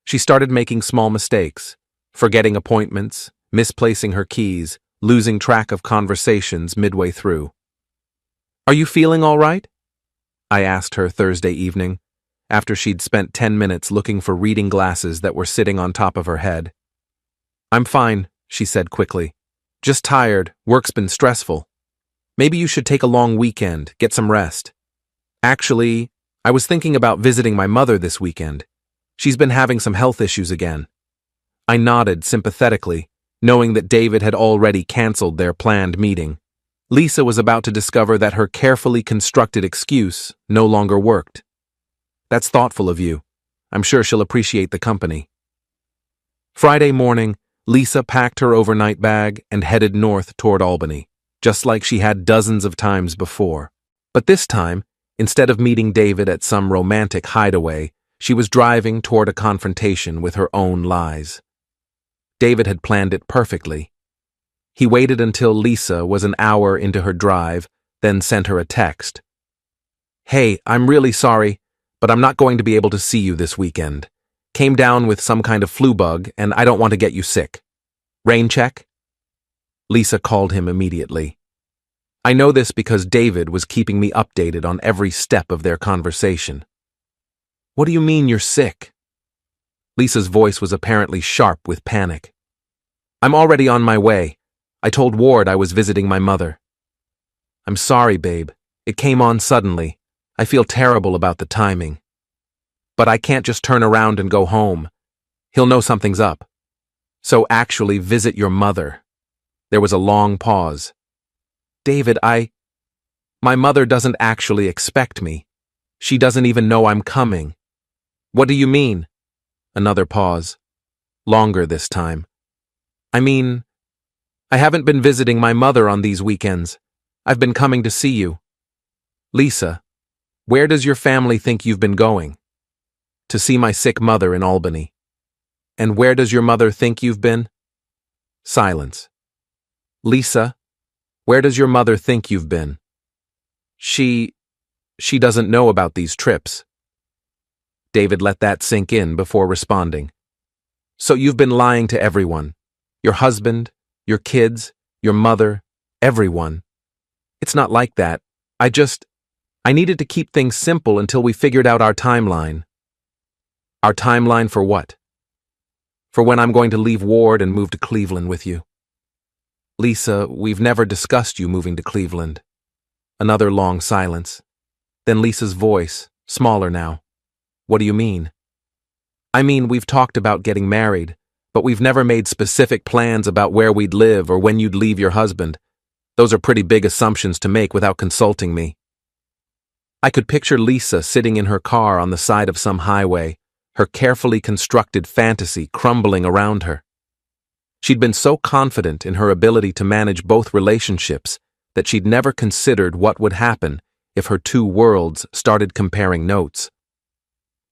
She started making small mistakes, forgetting appointments, misplacing her keys, losing track of conversations midway through. Are you feeling all right? I asked her Thursday evening, after she'd spent 10 minutes looking for reading glasses that were sitting on top of her head. I'm fine, she said quickly. Just tired, work's been stressful. Maybe you should take a long weekend, get some rest. Actually, I was thinking about visiting my mother this weekend. She's been having some health issues again. I nodded sympathetically, knowing that David had already canceled their planned meeting. Lisa was about to discover that her carefully constructed excuse no longer worked. That's thoughtful of you. I'm sure she'll appreciate the company. Friday morning, Lisa packed her overnight bag and headed north toward Albany, just like she had dozens of times before. But this time, instead of meeting David at some romantic hideaway, she was driving toward a confrontation with her own lies. David had planned it perfectly. He waited until Lisa was an hour into her drive, then sent her a text. Hey, I'm really sorry, but I'm not going to be able to see you this weekend. Came down with some kind of flu bug, and I don't want to get you sick. Rain check? Lisa called him immediately. I know this because David was keeping me updated on every step of their conversation. What do you mean you're sick? Lisa's voice was apparently sharp with panic. I'm already on my way. I told Ward I was visiting my mother. I'm sorry, babe. It came on suddenly. I feel terrible about the timing. But I can't just turn around and go home. He'll know something's up. So actually visit your mother. There was a long pause. David, my mother doesn't actually expect me. She doesn't even know I'm coming. What do you mean? Another pause. Longer this time. I haven't been visiting my mother on these weekends. I've been coming to see you. Lisa, where does your family think you've been going? To see my sick mother in Albany. And where does your mother think you've been? Silence. Lisa, where does your mother think you've been? She doesn't know about these trips. David let that sink in before responding. So you've been lying to everyone. Your husband, your kids, your mother, everyone. It's not like that. I needed to keep things simple until we figured out our timeline. Our timeline for what? For when I'm going to leave Ward and move to Cleveland with you. Lisa, we've never discussed you moving to Cleveland. Another long silence. Then Lisa's voice, smaller now. What do you mean? I mean, we've talked about getting married, but we've never made specific plans about where we'd live or when you'd leave your husband. Those are pretty big assumptions to make without consulting me. I could picture Lisa sitting in her car on the side of some highway, her carefully constructed fantasy crumbling around her. She'd been so confident in her ability to manage both relationships that she'd never considered what would happen if her two worlds started comparing notes.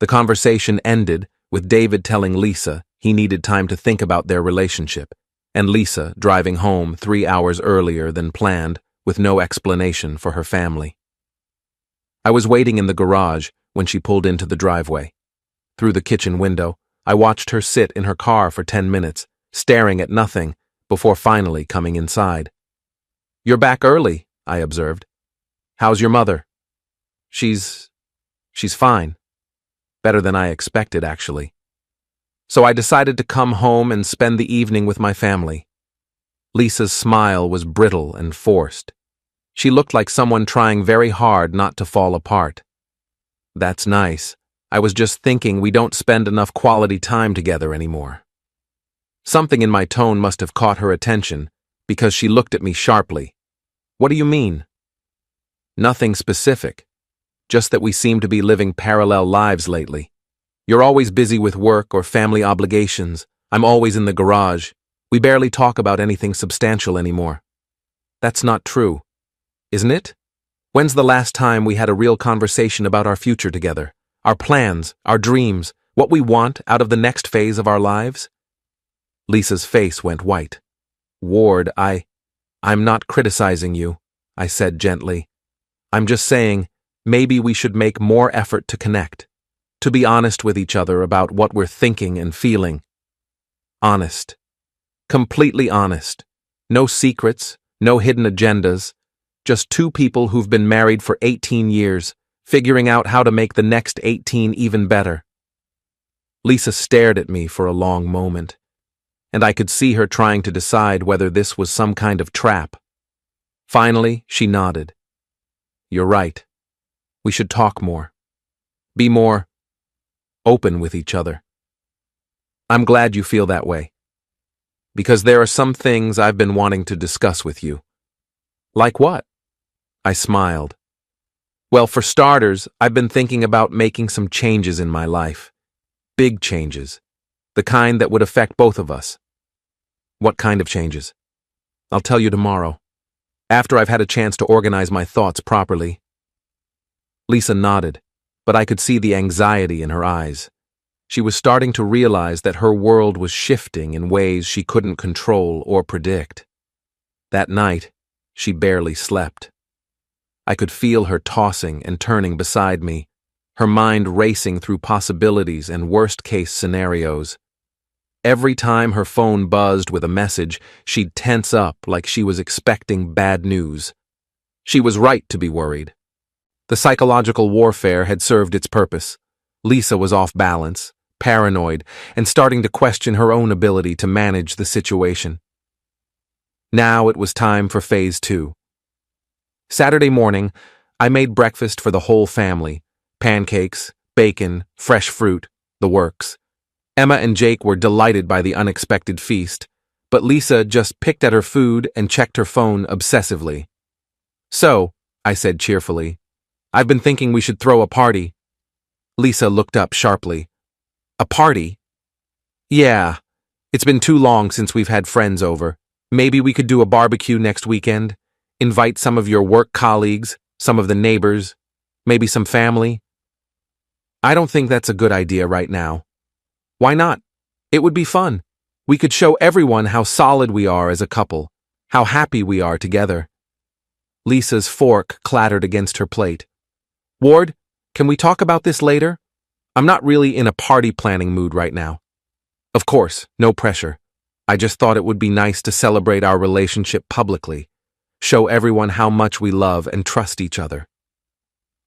The conversation ended with David telling Lisa he needed time to think about their relationship, and Lisa driving home 3 hours earlier than planned with no explanation for her family. I was waiting in the garage when she pulled into the driveway. Through the kitchen window, I watched her sit in her car for 10 minutes, staring at nothing, before finally coming inside. You're back early, I observed. How's your mother? She's fine. Better than I expected, actually. So I decided to come home and spend the evening with my family. Lisa's smile was brittle and forced. She looked like someone trying very hard not to fall apart. That's nice. I was just thinking we don't spend enough quality time together anymore. Something in my tone must have caught her attention, because she looked at me sharply. What do you mean? Nothing specific. Just that we seem to be living parallel lives lately. You're always busy with work or family obligations. I'm always in the garage. We barely talk about anything substantial anymore. That's not true, isn't it? When's the last time we had a real conversation about our future together? Our plans, our dreams, what we want out of the next phase of our lives? Lisa's face went white. Ward, I'm not criticizing you, I said gently. I'm just saying, maybe we should make more effort to connect, to be honest with each other about what we're thinking and feeling. Honest. Completely honest. No secrets, no hidden agendas. Just two people who've been married for 18 years, figuring out how to make the next 18 even better. Lisa stared at me for a long moment, and I could see her trying to decide whether this was some kind of trap. Finally, she nodded. You're right. We should talk more. Be more open with each other. I'm glad you feel that way, because there are some things I've been wanting to discuss with you. Like what? I smiled. Well, for starters, I've been thinking about making some changes in my life. Big changes. The kind that would affect both of us. What kind of changes? I'll tell you tomorrow, after I've had a chance to organize my thoughts properly. Lisa nodded, but I could see the anxiety in her eyes. She was starting to realize that her world was shifting in ways she couldn't control or predict. That night, she barely slept. I could feel her tossing and turning beside me, her mind racing through possibilities and worst-case scenarios. Every time her phone buzzed with a message, she'd tense up like she was expecting bad news. She was right to be worried. The psychological warfare had served its purpose. Lisa was off balance, paranoid, and starting to question her own ability to manage the situation. Now it was time for phase 2. Saturday morning, I made breakfast for the whole family. Pancakes, bacon, fresh fruit, the works. Emma and Jake were delighted by the unexpected feast, but Lisa just picked at her food and checked her phone obsessively. So, I said cheerfully, I've been thinking we should throw a party. Lisa looked up sharply. A party? Yeah. It's been too long since we've had friends over. Maybe we could do a barbecue next weekend. Invite some of your work colleagues, some of the neighbors, maybe some family. I don't think that's a good idea right now. Why not? It would be fun. We could show everyone how solid we are as a couple, how happy we are together. Lisa's fork clattered against her plate. Ward, can we talk about this later? I'm not really in a party planning mood right now. Of course, no pressure. I just thought it would be nice to celebrate our relationship publicly, show everyone how much we love and trust each other.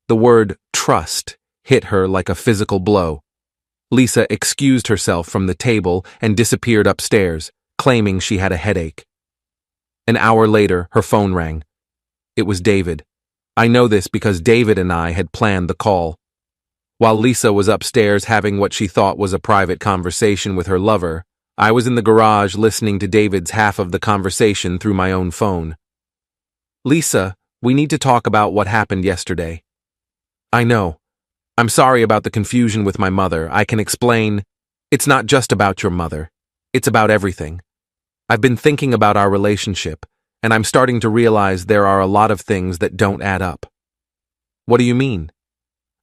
The word trust hit her like a physical blow. Lisa excused herself from the table and disappeared upstairs, claiming she had a headache. An hour later, her phone rang. It was David. I know this because David and I had planned the call. While Lisa was upstairs having what she thought was a private conversation with her lover, I was in the garage listening to David's half of the conversation through my own phone. Lisa, we need to talk about what happened yesterday. I know. I'm sorry about the confusion with my mother. I can explain. It's not just about your mother. It's about everything. I've been thinking about our relationship, and I'm starting to realize there are a lot of things that don't add up. What do you mean?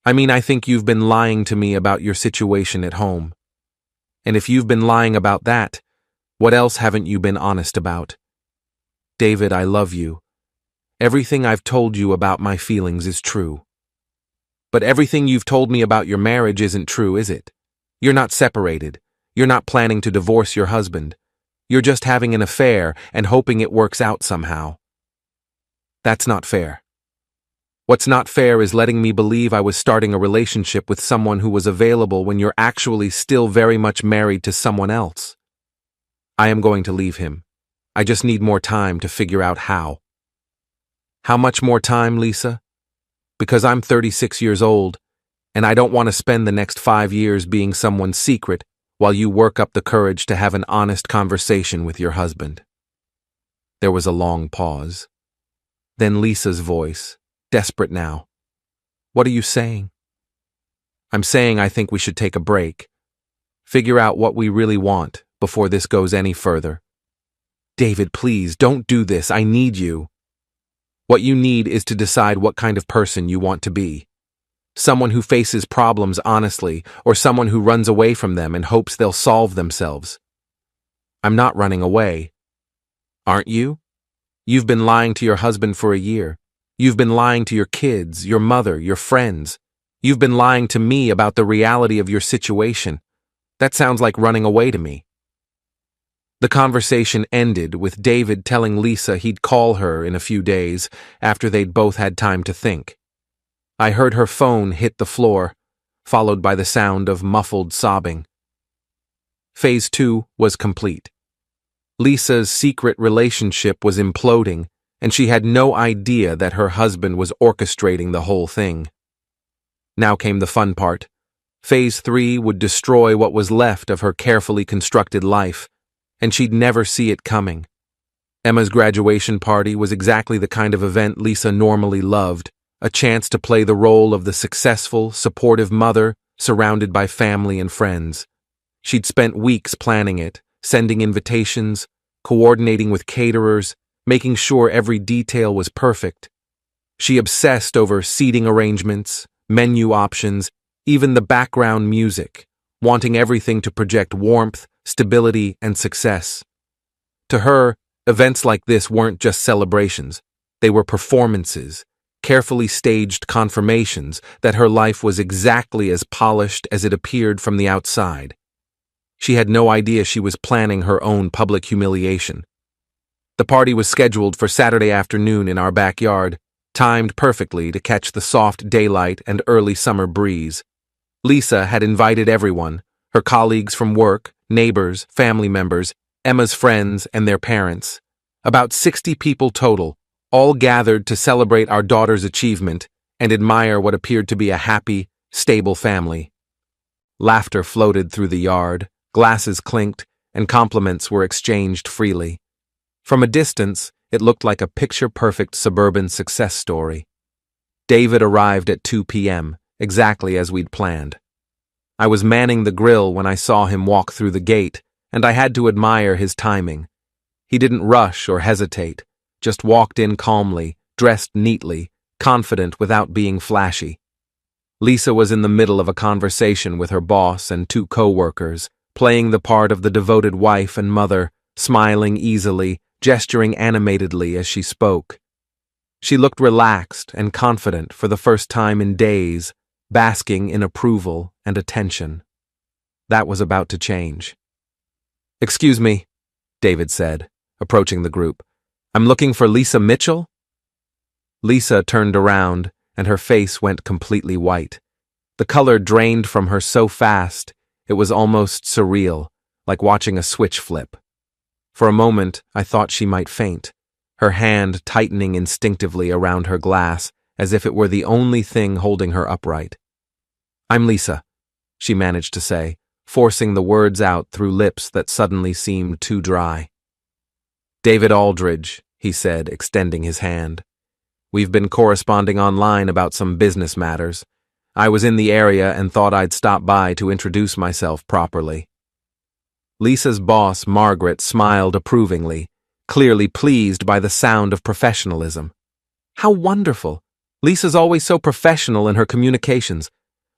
I think you've been lying to me about your situation at home. And if you've been lying about that, what else haven't you been honest about? David, I love you. Everything I've told you about my feelings is true. But everything you've told me about your marriage isn't true, is it? You're not separated. You're not planning to divorce your husband. You're just having an affair and hoping it works out somehow. That's not fair. What's not fair is letting me believe I was starting a relationship with someone who was available when you're actually still very much married to someone else. I am going to leave him. I just need more time to figure out how. How much more time, Lisa? Because I'm 36 years old, and I don't want to spend the next 5 years being someone's secret while you work up the courage to have an honest conversation with your husband. There was a long pause. Then Lisa's voice, desperate now. What are you saying? I'm saying I think we should take a break. Figure out what we really want before this goes any further. David, please, don't do this. I need you. What you need is to decide what kind of person you want to be. Someone who faces problems honestly, or someone who runs away from them and hopes they'll solve themselves. I'm not running away. Aren't you? You've been lying to your husband for a year. You've been lying to your kids, your mother, your friends. You've been lying to me about the reality of your situation. That sounds like running away to me. The conversation ended with David telling Lisa he'd call her in a few days after they'd both had time to think. I heard her phone hit the floor, followed by the sound of muffled sobbing. Phase 2 was complete. Lisa's secret relationship was imploding, and she had no idea that her husband was orchestrating the whole thing. Now came the fun part. Phase 3 would destroy what was left of her carefully constructed life, and she'd never see it coming. Emma's graduation party was exactly the kind of event Lisa normally loved, a chance to play the role of the successful, supportive mother surrounded by family and friends. She'd spent weeks planning it, sending invitations, coordinating with caterers, making sure every detail was perfect. She obsessed over seating arrangements, menu options, even the background music, wanting everything to project warmth, stability, and success. To her, events like this weren't just celebrations. They were performances, carefully staged confirmations that her life was exactly as polished as it appeared from the outside. She had no idea she was planning her own public humiliation. The party was scheduled for Saturday afternoon in our backyard, timed perfectly to catch the soft daylight and early summer breeze. Lisa had invited everyone, her colleagues from work, neighbors, family members, Emma's friends, and their parents. About 60 people total, all gathered to celebrate our daughter's achievement and admire what appeared to be a happy, stable family. Laughter floated through the yard, glasses clinked, and compliments were exchanged freely. From a distance, it looked like a picture-perfect suburban success story. David arrived at 2 p.m., exactly as we'd planned. I was manning the grill when I saw him walk through the gate, and I had to admire his timing. He didn't rush or hesitate, just walked in calmly, dressed neatly, confident without being flashy. Lisa was in the middle of a conversation with her boss and 2 co-workers, playing the part of the devoted wife and mother, smiling easily, gesturing animatedly as she spoke. She looked relaxed and confident for the first time in days, basking in approval and attention. That was about to change. "Excuse me," David said, approaching the group. "I'm looking for Lisa Mitchell?" Lisa turned around, and her face went completely white. The color drained from her so fast, it was almost surreal, like watching a switch flip. For a moment, I thought she might faint, her hand tightening instinctively around her glass, as if it were the only thing holding her upright. "I'm Lisa," she managed to say, forcing the words out through lips that suddenly seemed too dry. "David Aldridge," he said, extending his hand. "We've been corresponding online about some business matters. I was in the area and thought I'd stop by to introduce myself properly." Lisa's boss, Margaret, smiled approvingly, clearly pleased by the sound of professionalism. "How wonderful! Lisa's always so professional in her communications.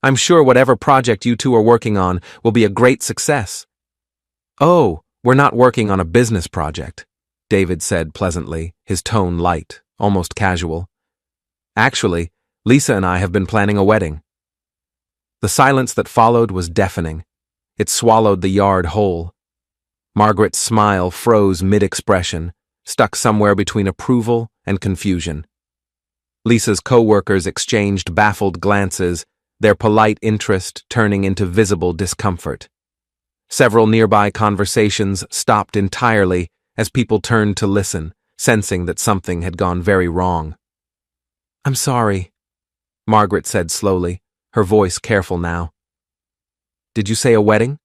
I'm sure whatever project you two are working on will be a great success." "Oh, we're not working on a business project," David said pleasantly, his tone light, almost casual. "Actually, Lisa and I have been planning a wedding." The silence that followed was deafening. It swallowed the yard whole. Margaret's smile froze mid-expression, stuck somewhere between approval and confusion. Lisa's co-workers exchanged baffled glances, their polite interest turning into visible discomfort. Several nearby conversations stopped entirely as people turned to listen, sensing that something had gone very wrong. "I'm sorry," Margaret said slowly, her voice careful now. "Did you say a wedding?"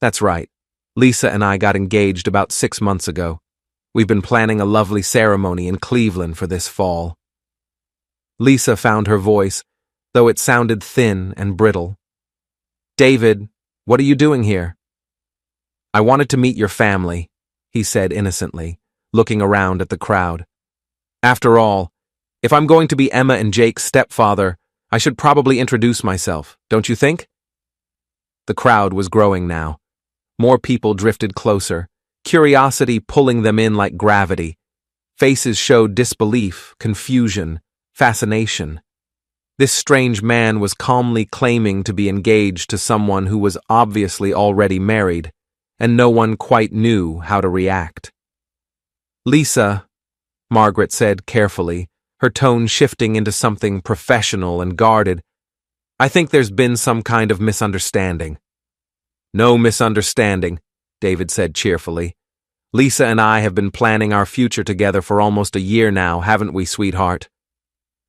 "That's right. Lisa and I got engaged about 6 months ago. We've been planning a lovely ceremony in Cleveland for this fall." Lisa found her voice, though it sounded thin and brittle. "David, what are you doing here?" "I wanted to meet your family," he said innocently, looking around at the crowd. "After all, if I'm going to be Emma and Jake's stepfather, I should probably introduce myself, don't you think?" The crowd was growing now. More people drifted closer, curiosity pulling them in like gravity. Faces showed disbelief, confusion, fascination. This strange man was calmly claiming to be engaged to someone who was obviously already married, and no one quite knew how to react. "Lisa," Margaret said carefully, her tone shifting into something professional and guarded, "I think there's been some kind of misunderstanding." "No misunderstanding," David said cheerfully. "Lisa and I have been planning our future together for almost a year now, haven't we, sweetheart?"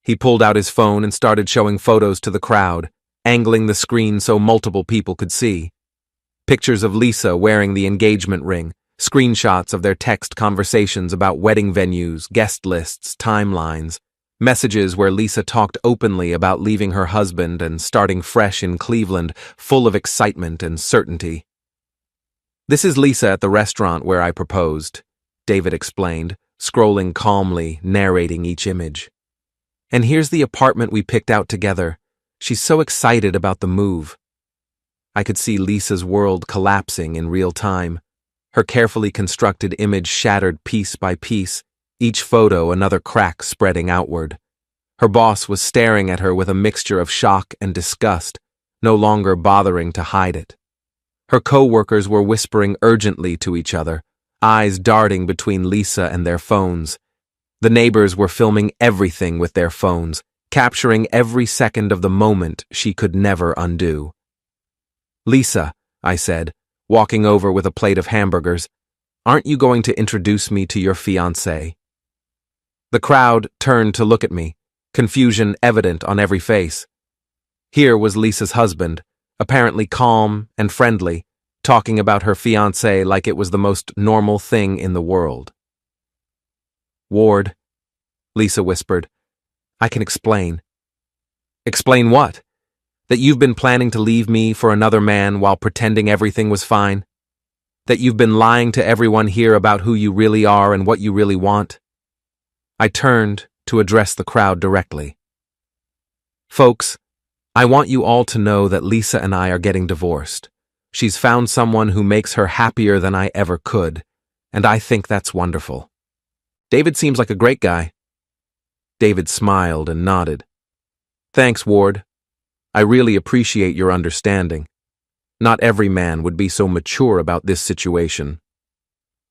He pulled out his phone and started showing photos to the crowd, angling the screen so multiple people could see. Pictures of Lisa wearing the engagement ring, screenshots of their text conversations about wedding venues, guest lists, timelines, messages where Lisa talked openly about leaving her husband and starting fresh in Cleveland, full of excitement and certainty. "This is Lisa at the restaurant where I proposed," David explained, scrolling calmly, narrating each image. "And here's the apartment we picked out together. She's so excited about the move." I could see Lisa's world collapsing in real time, her carefully constructed image shattered piece by piece, each photo another crack spreading outward. Her boss was staring at her with a mixture of shock and disgust, no longer bothering to hide it. Her co-workers were whispering urgently to each other, eyes darting between Lisa and their phones. The neighbors were filming everything with their phones, capturing every second of the moment she could never undo. "Lisa," I said, walking over with a plate of hamburgers, "aren't you going to introduce me to your fiancé?" The crowd turned to look at me, confusion evident on every face. Here was Lisa's husband, apparently calm and friendly, talking about her fiancé like it was the most normal thing in the world. "Ward," Lisa whispered, "I can explain." "Explain what? That you've been planning to leave me for another man while pretending everything was fine? That you've been lying to everyone here about who you really are and what you really want?" I turned to address the crowd directly. "Folks, I want you all to know that Lisa and I are getting divorced. She's found someone who makes her happier than I ever could, and I think that's wonderful. David seems like a great guy." David smiled and nodded. "Thanks, Ward. I really appreciate your understanding." Not every man would be so mature about this situation.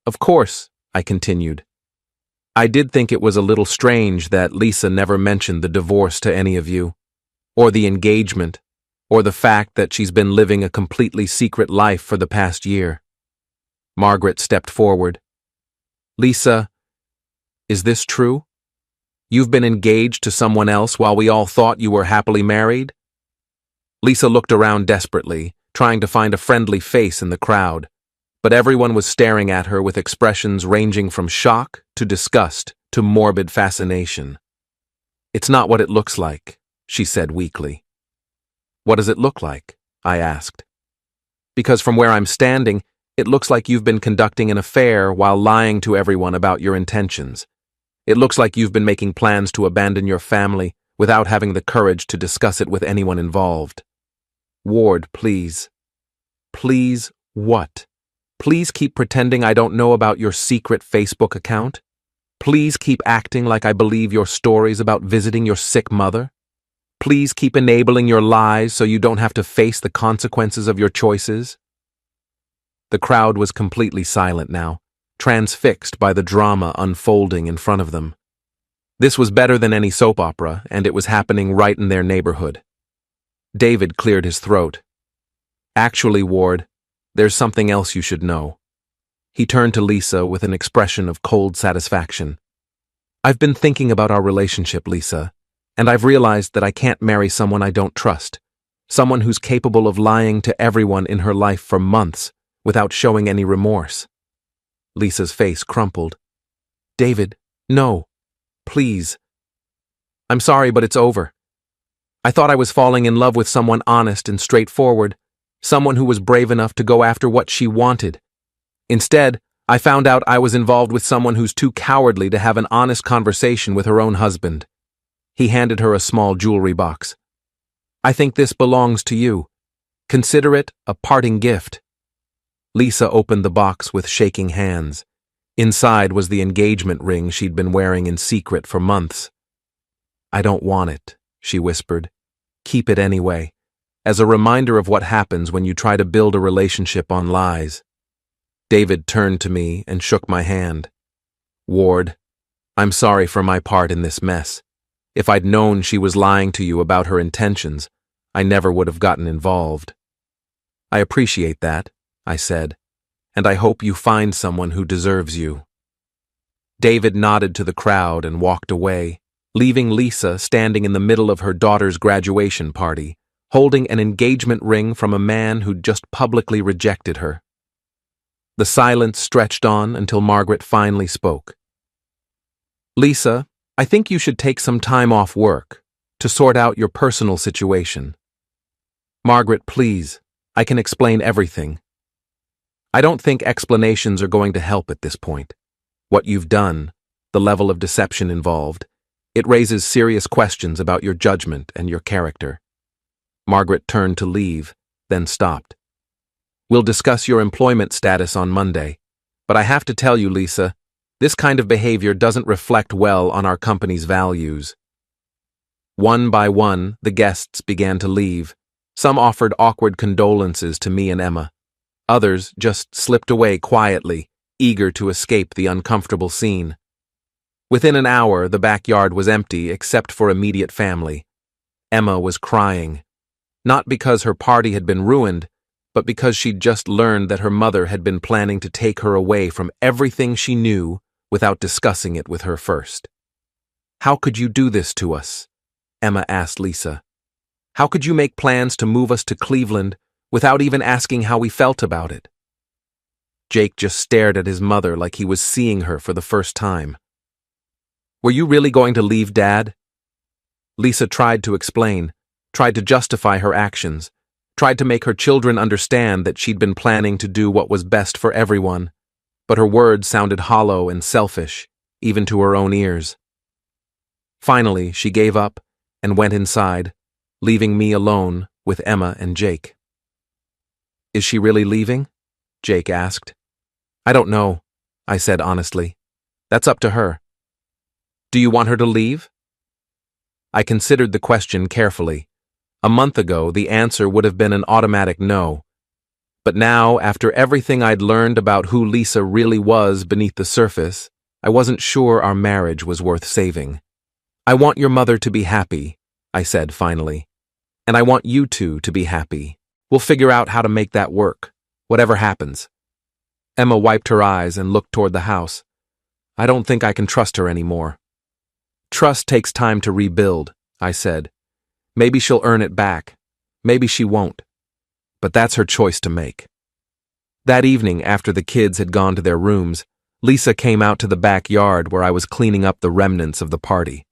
Of course, I continued. I did think it was a little strange that Lisa never mentioned the divorce to any of you, or the engagement, or the fact that she's been living a completely secret life for the past year. Margaret stepped forward. Lisa, is this true? You've been engaged to someone else while we all thought you were happily married? Lisa looked around desperately, trying to find a friendly face in the crowd, but everyone was staring at her with expressions ranging from shock to disgust to morbid fascination. It's not what it looks like, she said weakly. What does it look like? I asked. Because from where I'm standing, it looks like you've been conducting an affair while lying to everyone about your intentions. It looks like you've been making plans to abandon your family without having the courage to discuss it with anyone involved. Ward, please. Please what? Please keep pretending I don't know about your secret Facebook account? Please keep acting like I believe your stories about visiting your sick mother? Please keep enabling your lies so you don't have to face the consequences of your choices? The crowd was completely silent now, transfixed by the drama unfolding in front of them. This was better than any soap opera, and it was happening right in their neighborhood. David cleared his throat. Actually, Ward, there's something else you should know. He turned to Lisa with an expression of cold satisfaction. I've been thinking about our relationship, Lisa, and I've realized that I can't marry someone I don't trust, someone who's capable of lying to everyone in her life for months without showing any remorse. Lisa's face crumpled. David, no, please. I'm sorry, but it's over. I thought I was falling in love with someone honest and straightforward, someone who was brave enough to go after what she wanted. Instead, I found out I was involved with someone who's too cowardly to have an honest conversation with her own husband. He handed her a small jewelry box. I think this belongs to you. Consider it a parting gift. Lisa opened the box with shaking hands. Inside was the engagement ring she'd been wearing in secret for months. I don't want it, she whispered. Keep it anyway, as a reminder of what happens when you try to build a relationship on lies. David turned to me and shook my hand. Ward, I'm sorry for my part in this mess. If I'd known she was lying to you about her intentions, I never would have gotten involved. I appreciate that, I said, and I hope you find someone who deserves you. David nodded to the crowd and walked away, leaving Lisa standing in the middle of her daughter's graduation party, holding an engagement ring from a man who'd just publicly rejected her. The silence stretched on until Margaret finally spoke. Lisa, I think you should take some time off work to sort out your personal situation. Margaret, please, I can explain everything. I don't think explanations are going to help at this point. What you've done, the level of deception involved, it raises serious questions about your judgment and your character. Margaret turned to leave, then stopped. We'll discuss your employment status on Monday, but I have to tell you, Lisa, this kind of behavior doesn't reflect well on our company's values. One by one, the guests began to leave. Some offered awkward condolences to me and Emma. Others just slipped away quietly, eager to escape the uncomfortable scene. Within an hour, the backyard was empty except for immediate family. Emma was crying, not because her party had been ruined, but because she'd just learned that her mother had been planning to take her away from everything she knew without discussing it with her first. How could you do this to us? Emma asked Lisa. How could you make plans to move us to Cleveland without even asking how we felt about it? Jake just stared at his mother like he was seeing her for the first time. Were you really going to leave, Dad? Lisa tried to explain, tried to justify her actions, tried to make her children understand that she'd been planning to do what was best for everyone, but her words sounded hollow and selfish, even to her own ears. Finally, she gave up and went inside, leaving me alone with Emma and Jake. Is she really leaving? Jake asked. I don't know, I said honestly. That's up to her. Do you want her to leave? I considered the question carefully. A month ago, the answer would have been an automatic no, But now, after everything I'd learned about who Lisa really was beneath the surface, I wasn't sure our marriage was worth saving. "I want your mother to be happy," I said finally. "And I want you two to be happy. We'll figure out how to make that work, whatever happens." Emma wiped her eyes and looked toward the house. "I don't think I can trust her anymore." "Trust takes time to rebuild," I said. "Maybe she'll earn it back. Maybe she won't. But that's her choice to make." That evening, after the kids had gone to their rooms, Lisa came out to the backyard where I was cleaning up the remnants of the party.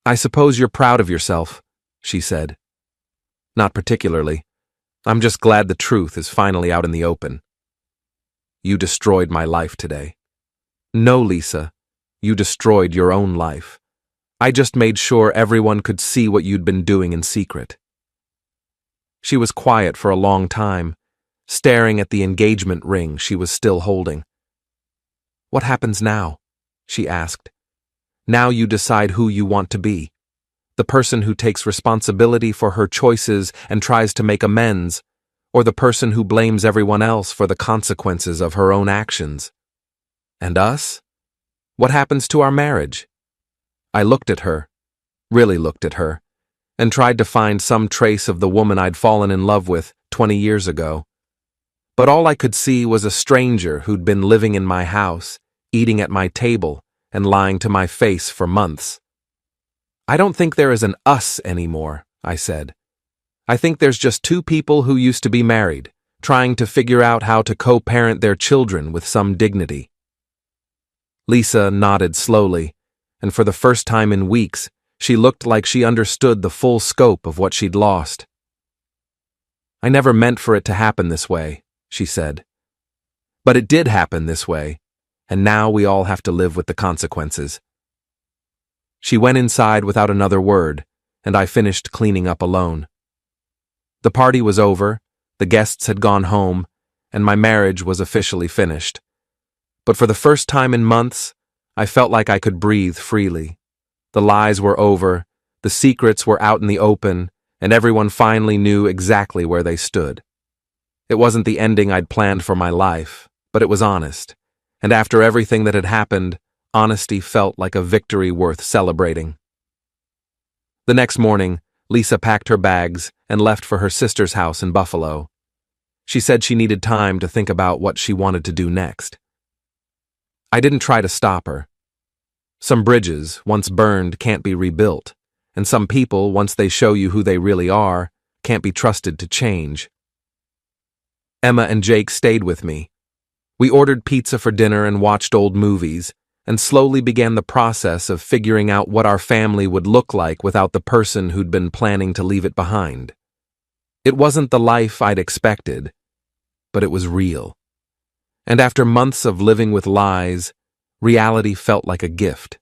"I suppose you're proud of yourself," she said. "Not particularly. I'm just glad the truth is finally out in the open." "You destroyed my life today." "No, Lisa. You destroyed your own life. I just made sure everyone could see what you'd been doing in secret." She was quiet for a long time, staring at the engagement ring she was still holding. "What happens now?" she asked. "Now you decide who you want to be. The person who takes responsibility for her choices and tries to make amends, or the person who blames everyone else for the consequences of her own actions. And us? What happens to our marriage?" I looked at her, really looked at her, and tried to find some trace of the woman I'd fallen in love with 20 years ago. But all I could see was a stranger who'd been living in my house, eating at my table, and lying to my face for months. "I don't think there is an us anymore," I said. "I think there's just two people who used to be married, trying to figure out how to co-parent their children with some dignity." Lisa nodded slowly, and for the first time in weeks, she looked like she understood the full scope of what she'd lost. "I never meant for it to happen this way," she said. "But it did happen this way, and now we all have to live with the consequences." She went inside without another word, and I finished cleaning up alone. The party was over, the guests had gone home, and my marriage was officially finished. But for the first time in months, I felt like I could breathe freely. The lies were over, the secrets were out in the open, and everyone finally knew exactly where they stood. It wasn't the ending I'd planned for my life, but it was honest, and after everything that had happened, honesty felt like a victory worth celebrating. The next morning, Lisa packed her bags and left for her sister's house in Buffalo. She said she needed time to think about what she wanted to do next. I didn't try to stop her. Some bridges, once burned, can't be rebuilt, and some people, once they show you who they really are, can't be trusted to change. Emma and Jake stayed with me. We ordered pizza for dinner and watched old movies, and slowly began the process of figuring out what our family would look like without the person who'd been planning to leave it behind. It wasn't the life I'd expected, but it was real. And after months of living with lies, reality felt like a gift.